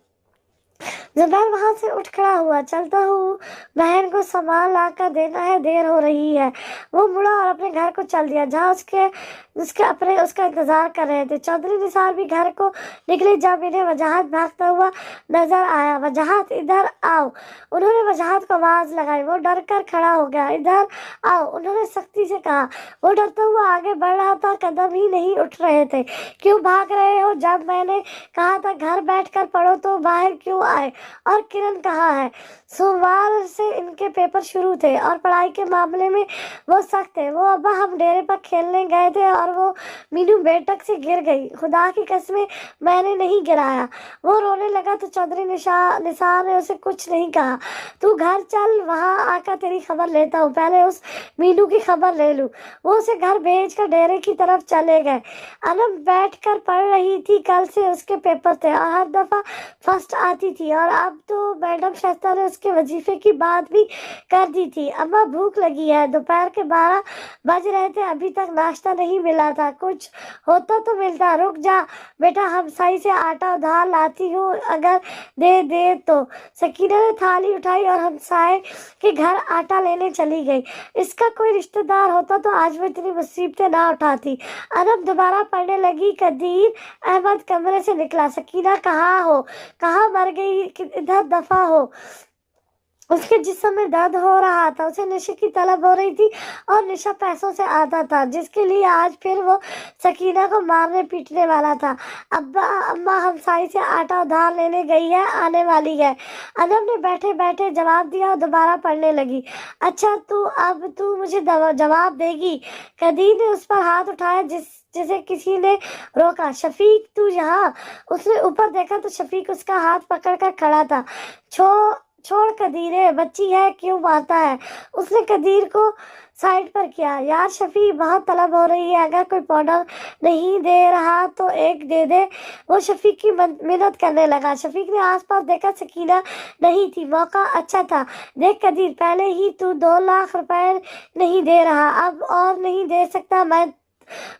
زبیر وہاں سے اٹھ کھڑا ہوا۔ چلتا ہوں، بہن کو سامان لا کر دینا ہے، دیر ہو رہی ہے۔ وہ مڑا اور اپنے گھر کو چل دیا جہاں اس کا انتظار کر رہے تھے۔ چودھری نثار بھی گھر کو نکلے جب انہیں وجاہت بھاگتا ہوا نظر آیا۔ وجاہت، ادھر آؤ، انہوں نے وجاہت کو آواز لگائی۔ وہ ڈر کر کھڑا ہو گیا۔ ادھر آؤ، انہوں نے سختی سے کہا۔ وہ ڈرتا ہوا آگے بڑھ رہا تھا، قدم ہی نہیں اٹھ رہے تھے۔ کیوں بھاگ رہے ہو؟ جب میں نے کہا تھا گھر بیٹھ کر پڑھو تو باہر کیوں آئے؟ اور کرن کہاں ہے؟ سوموار سے ان کے پیپر شروع تھے اور پڑھائی کے معاملے میں وہ سخت ہے۔ وہ ابا، ہم ڈیرے پر کھیلنے گئے تھے اور وہ مینو بیٹک سے گر گئی، خدا کی قسمیں میں نے نہیں گرایا۔ وہ رونے لگا تو چودھری نثار نے اسے کچھ نہیں کہا۔ تو گھر چل، وہاں آ کر تیری خبر لیتا ہوں، پہلے اس مینو کی خبر لے لوں۔ وہ اسے گھر بھیج کر ڈیرے کی طرف چلے گئے۔ انم بیٹھ کر پڑھ رہی تھی، کل سے اس کے پیپر تھے اور ہر دفعہ فرسٹ آتی تھی، اور اب تو میڈم شائستہ نے اس کے وظیفے کی بات بھی کر دی تھی۔ اماں، بھوک لگی ہے، دوپہر کے 12 بج رہے تھے، ابھی تک ناشتہ نہیں ملا تھا، کچھ ہوتا تو ملتا۔ رک جا بیٹا، ہمسائی سے آٹا ادھار لاتی ہوں، اگر دے تو۔ سکینہ نے تھالی اٹھائی اور ہمسائے کے گھر آٹا لینے چلی گئی۔ اس کا کوئی رشتہ دار ہوتا تو آج وہ اتنی مصیبتیں نہ اٹھاتی۔ انم دوبارہ پڑھنے لگی۔ قدیر احمد کمرے سے نکلا۔ سکینہ، کہاں ہو؟ کہاں مر گئی؟ ادھر دفع ہو۔ اس کے جسم میں درد ہو رہا تھا، اسے نشے کی طلب ہو رہی تھی، اور نشہ پیسوں سے آتا تھا جس کے لیے آج پھر وہ سکینہ کو مارنے پیٹنے والا تھا۔ اماں ہمسائی سے آٹا ادھار لینے گئی ہے، آنے والی ہے۔ انم نے بیٹھے بیٹھے جواب دیا اور دوبارہ پڑھنے لگی۔ اچھا، اب تو مجھے جواب دے گی؟ قدیر نے اس پر ہاتھ اٹھایا جسے کسی نے روکا۔ شفیق، تو یہاں؟ اس نے اوپر دیکھا تو شفیق اس کا ہاتھ پکڑ کر کھڑا تھا۔ چھوڑ قدیرے، بچی ہے، کیوں مارتا ہے؟ اس نے قدیر کو سائڈ پر کیا۔ یار شفیق، بہت طلب ہو رہی ہے، اگر کوئی پاؤڈر نہیں دے رہا تو ایک دے دے۔ وہ شفیق کی منت کرنے لگا۔ شفیق نے آس پاس دیکھا، سکینہ نہیں تھی۔ موقع اچھا تھا۔ دیکھ قدیر، پہلے ہی تو 2 لاکھ روپے نہیں دے رہا، اب اور نہیں دے سکتا، میں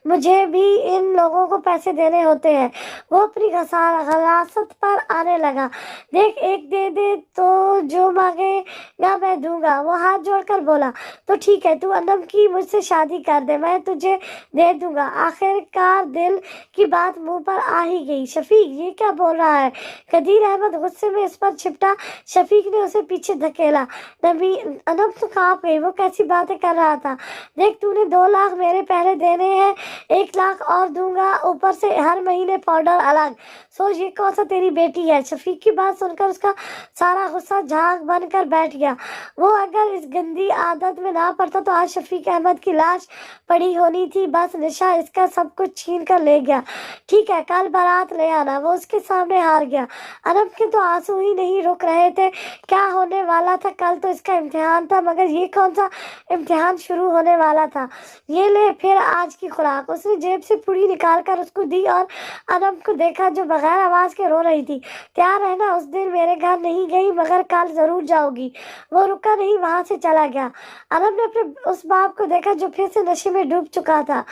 मुझे भी इन लोगों को पैसे देने होते हैं। वो अपनी गलासत पर आने लगा। देख, एक दे दे तो जो मांगेगा मैं दूंगा। वो हाथ जोड़कर बोला, तो ठीक है, तू अनम की मुझसे शादी कर दे, मैं तुझे दे दूंगा। आखिरकार दिल की बात मुंह पर आ ही गई। शफीक, ये क्या बोल रहा है? कदीर अहमद गुस्से में इस पर छिपटा। शफीक ने उसे पीछे धकेला। अनम तो कांप गई। वो कैसी बातें कर रहा था? देख, तूने 2 लाख मेरे पहले देने हैं, 1 लाख और दूंगा, ऊपर से हर महीने पाउडर अलग। सोच, ये कौन सा तेरी बेटी है? शफीक की बात सुनकर उसका सारा गुस्सा झाग बनकर बैठ गया। वो अगर इस गंदी आदत में ना पड़ता तो आज शफीक अहमद की लाश पड़ी होनी थी। बस निशा इसका सब कुछ छीन कर ले गया। ठीक है, कल बारात ले आना। वो उसके सामने हार गया। अनम के तो आंसू ही नहीं रुक रहे थे। क्या होने वाला था? कल तो इसका इम्तिहान था, मगर ये कौन सा इम्तिहान शुरू होने वाला था? ये ले फिर आज की खुराक। उसने जेब से पुड़ी निकाल कर उसको दी और अनम को देखा जो बगैर आवाज के रो रही थी। तैयार रहना, उस दिन मेरे घर नहीं गई, मगर कल जरूर जाऊंगी। वो रुका नहीं, वहां से चला गया। अनम ने अपने उस बाप को देखा जो फिर से नशे में डूब चुका था।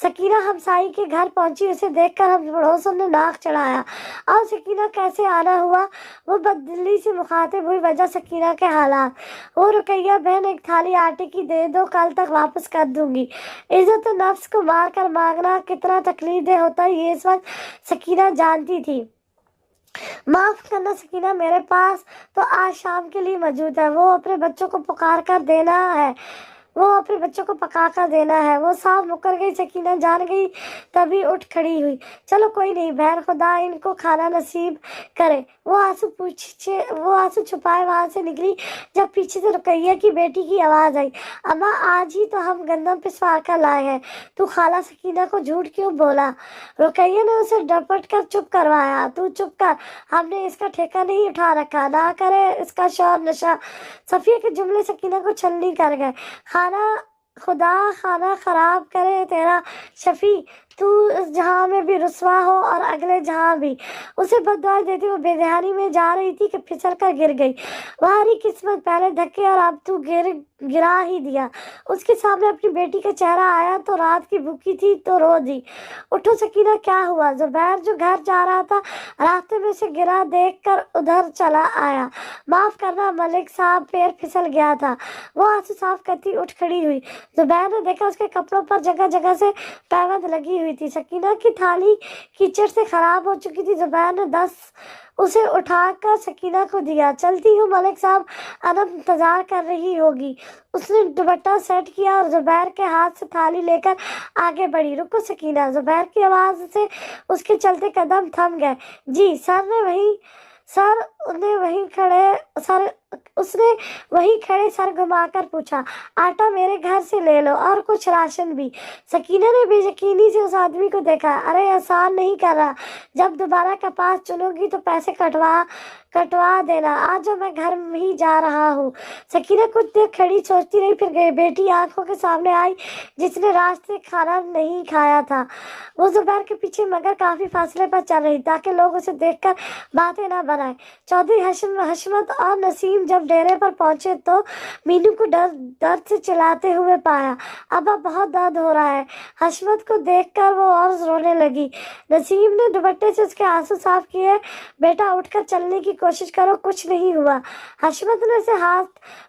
सकीना हमसाई के घर पहुंची। उसे देखकर हम पड़ोसन ने नाक चढ़ाया। और सकीना कैसे आना हुआ? वो बददिली से मुखातिब हुई, वजह सकीना के हालात। वो रुकैया बहन, एक थाली आटे की दे दो, कल तक वापस कर दूंगी। इज्जत नफ्स को मार कर मांगना कितना तकलीफदेह होता है, ये इस वक्त सकीना जानती थी। माफ करना सकीना, मेरे पास तो आज शाम के लिए मौजूद है। वो अपने बच्चों को पका कर देना है। वो साफ मुकर गई। सकीना जान गई, तभी उठ खड़ी हुई। चलो कोई नहीं बहन, खुदा इनको खाना नसीब करे। वो आंसू छुपाए वहां से निकली जब पीछे से रुकैया की बेटी की आवाज आई। अम्मा, आज ही तो हम गंदम पिसवा कर लाए हैं। तू खाला सकीना को झूठ क्यों बोला? रुकैया ने उसे डपट कर चुप करवाया। तू चुप कर, हमने इसका ठेका नहीं उठा रखा, ना करे इसका शौर नशा। सफिया के जुमले सकीना को छलनी कर गए। खुदा खाना खराब करे तेरा। शफी, तू इस जहां में भी रुसवा हो और अगले जहां भी। उसे बददुआ देती वो बेध्यानी में जा रही थी कि फिसल कर गिर गई। तुम्हारी किस्मत, पहले धक्के और अब तू गिरा ही दिया। उसके सामने अपनी बेटी का चेहरा आया तो रात की भूखी थी तो रो दी। उठो सकीना, क्या हुआ? जुबैर जो घर जा रहा था रास्ते में से गिरा देखकर उधर चला आया। माफ करना मलिक साहब, पैर फिसल गया था। वो आंसू साफ करती उठ खड़ी हुई। जुबैर ने देखा उसके कपड़ों पर जगह जगह से पैबंद लगी हुई थी। सकीना की थाली कीचड़ से खराब हो चुकी थी। जुबैर ने उसे उठाकर सकीना को दिया। चलती हूँ मलिक साहब, अनम इंतजार कर रही होगी। उसने दुपट्टा सेट किया और जुबैर के हाथ से थाली लेकर आगे बढ़ी। रुको सकीना। जुबैर की आवाज से उसके चलते कदम थम गए। जी उसने वहीं खड़े सर घुमाकर पूछा, आटा मेरे घर से ले लो और कुछ राशन भी। सकीना ने बेयकीनी से उस आदमी को देखा। अरे एहसान नहीं कर रहा, जब दोबारा कपास चुनोगी तो पैसे कटवा देना। आज जो मैं घर में ही जा रहा हूँ। सकीना कुछ देर खड़ी सोचती रही, फिर गई। बेटी आंखों के सामने आई जिसने रास्ते खाना नहीं खाया था। वो जुबैर के पीछे मगर काफी फासले पर चल रही ताकि लोग उसे देखकर बातें न बनाए। चौधरी हशमत और नसीम जब डेरे पर पहुंचे तो मीनू को दर्द से चिल्लाते हुए पाया। अब्बा, बहुत दर्द हो रहा है। हशमत को देखकर वो और रोने लगी। नसीम ने दुपट्टे से उसके आंसू साफ किए। बेटा, उठकर चलने की कोशिश करो, कुछ नहीं हुआ। हशमत ने उसे हाथ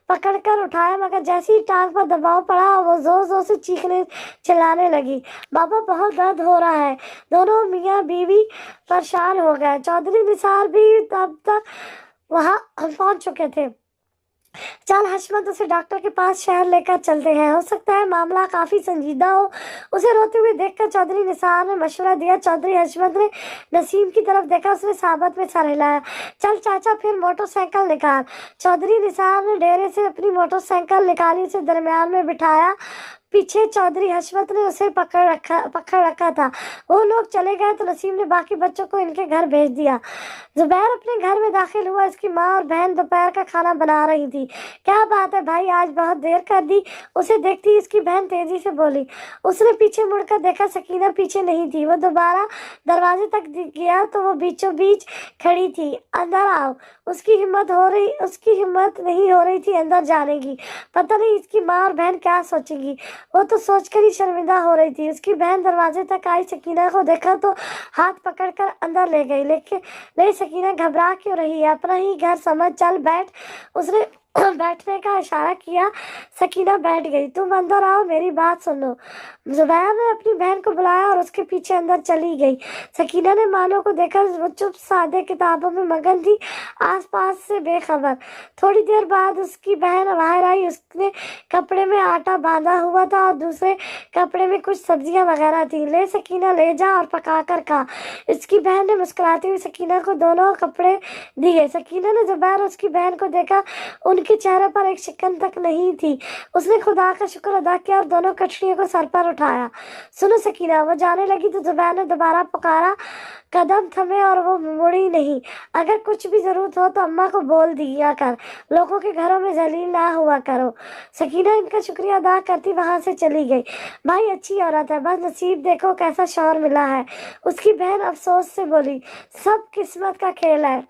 पकड़कर उठाया, मगर जैसे ही टांग पर दबाव पड़ा वो जोर जोर से चीखने चिल्लाने लगी। बाबा, बहुत दर्द हो रहा है। दोनों मियाँ बीवी परेशान हो गए। चौधरी निसार भी तब तक वहां पहुंच चुके थे। चल हशमत, उसे डॉक्टर के पास शहर लेकर चलते हैं, हो सकता है मामला काफी संजीदा हो। उसे रोते हुए देखकर चौधरी निसार ने मशवरा दिया। चौधरी हशमत ने नसीम की तरफ देखा। उसने साबत में सर हिलाया। चल चाचा, फिर मोटरसाइकिल निकाल। चौधरी निसार ने डेरे से अपनी मोटरसाइकिल निकाली, उसे दरमियान में बिठाया। पीछे चौधरी हशमत ने उसे पकड़ रखा था। वो लोग चले गए तो नसीम ने बाकी बच्चों को इनके घर भेज दिया। जुबैर अपने घर में दाखिल हुआ। इसकी माँ और बहन दोपहर का खाना बना रही थी। क्या बात है भाई, आज बहुत देर कर दी? उसे देखती इसकी बहन तेजी से बोली। उसने पीछे मुड़कर देखा, सकीना पीछे नहीं थी। वो दोबारा दरवाजे तक गया तो वो बीचों बीच खड़ी थी। अंदर आओ। उसकी हिम्मत नहीं हो रही थी अंदर जाने की। पता नहीं इसकी माँ और बहन क्या सोचेंगी। वो तो सोचकर ही शर्मिंदा हो रही थी। उसकी बहन दरवाजे तक आई, सकीना को देखा तो हाथ पकड़कर अंदर ले गई। लेकिन नहीं, सकीना घबरा क्यों रही है, अपना ही घर समझ, चल बैठ। उसने बैठने का इशारा किया। सकीना बैठ गई। तुम अंदर आओ, मेरी बात सुनो। जुबैर ने अपनी बहन को बुलाया और उसके पीछे अंदर चली गई। सकीना ने मानो को देखा, वो चुप सादे किताबों में मगन थी, आसपास से बेखबर। थोड़ी देर बाद उसकी बहन बाहर आई। उसने कपड़े में आटा बांधा हुआ था और दूसरे कपड़े में कुछ सब्जियां वगैरह थी। ले सकीना, ले जा और पका कर खा। इसकी बहन ने मुस्कुराती हुई सकीना को दोनों कपड़े दिए। सकीना ने जुबैर और उसकी बहन को देखा। उनके चेहरे पर एक शिकन तक नहीं थी। उसने खुदा का शुक्र अदा किया और दोनों कटरियों को सर पर उठाया। सुनो सकीना, वो जाने लगी तो जुबैर ने दोबारा पुकारा। कदम थमे और वो मुड़ी नहीं। अगर कुछ भी जरूरत हो तो अम्मा को बोल दिया कर, लोगों के घरों में जलील ना हुआ करो। सकीना इनका शुक्रिया अदा करती वहां से चली गई। भाई अच्छी औरत है, बस नसीब देखो कैसा शौहर मिला है। उसकी बहन अफसोस से बोली। सब किस्मत का खेल है।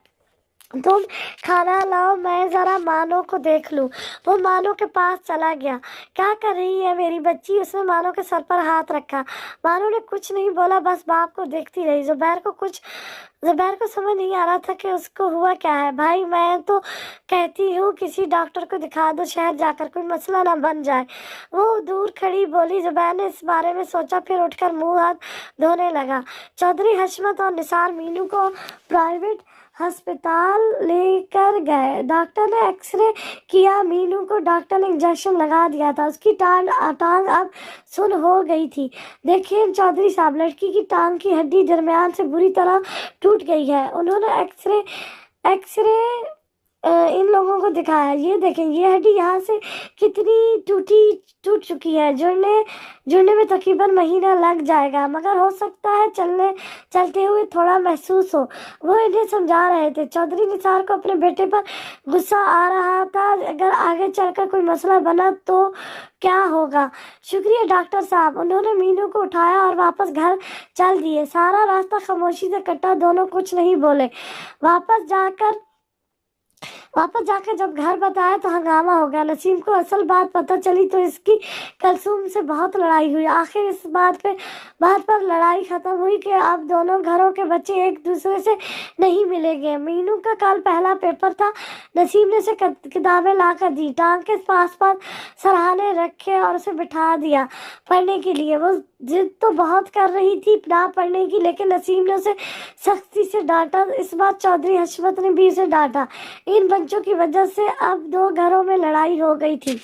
तुम खाना लाओ, मैं जरा मानो को देख लूं। वो मानो के पास चला गया। क्या कर रही है मेरी बच्ची? उसने मानो के सर पर हाथ रखा। मानो ने कुछ नहीं बोला, बस बाप को देखती रही। जुबैर को समझ नहीं आ रहा था कि उसको हुआ क्या है। भाई मैं तो कहती हूँ किसी डॉक्टर को दिखा दो, शहर जाकर कोई मसला ना बन जाए। वो दूर खड़ी बोली। जुबैर ने इस बारे में सोचा, फिर उठकर मुंह हाथ धोने लगा। चौधरी हशमत और निसार मीनू को प्राइवेट अस्पताल लेकर गए। डॉक्टर ने एक्सरे किया। मीनू को डॉक्टर ने इंजेक्शन लगा दिया था। उसकी टांग अब सुन हो गई थी। देखिए चौधरी साहब, लड़की की टांग की हड्डी दरमियान से बुरी तरह टूट गई है। उन्होंने एक्सरे इन लोगों को दिखाया। ये देखें, ये हड्डी यहाँ से कितनी टूट चुकी है। जुड़ने में तकरीबन महीना लग जाएगा, मगर हो सकता है चलते हुए थोड़ा महसूस हो। वो इन्हें समझा रहे थे। चौधरी निसार को अपने बेटे पर गुस्सा आ रहा था। अगर आगे चलकर कोई मसला बना तो क्या होगा? शुक्रिया डॉक्टर साहब। उन्होंने मीनू को उठाया और वापस घर चल दिए। सारा रास्ता खामोशी से कटा। दोनों कुछ नहीं बोले। वापस जाकर जब घर बताया तो हंगामा हो गया। नसीम को असल बात पता चली तो इसकी कलसूम से बहुत लड़ाई हुई। आखिर इस बात पर लड़ाई खत्म हुई कि अब दोनों घरों के बच्चे एक दूसरे से नहीं मिलेंगे। मीनू का कल पहला पेपर था। नसीम ने उसे किताबें लाकर दी, टांग के पास सराहने रखे और उसे बिठा दिया पढ़ने के लिए। वो जिद तो बहुत कर रही थी ना पढ़ने की, लेकिन नसीम ने उसे सख्ती से डांटा। इस बार चौधरी हशमत ने भी उसे डांटा। इन बच्चों की वजह से अब दो घरों में लड़ाई हो गई थी।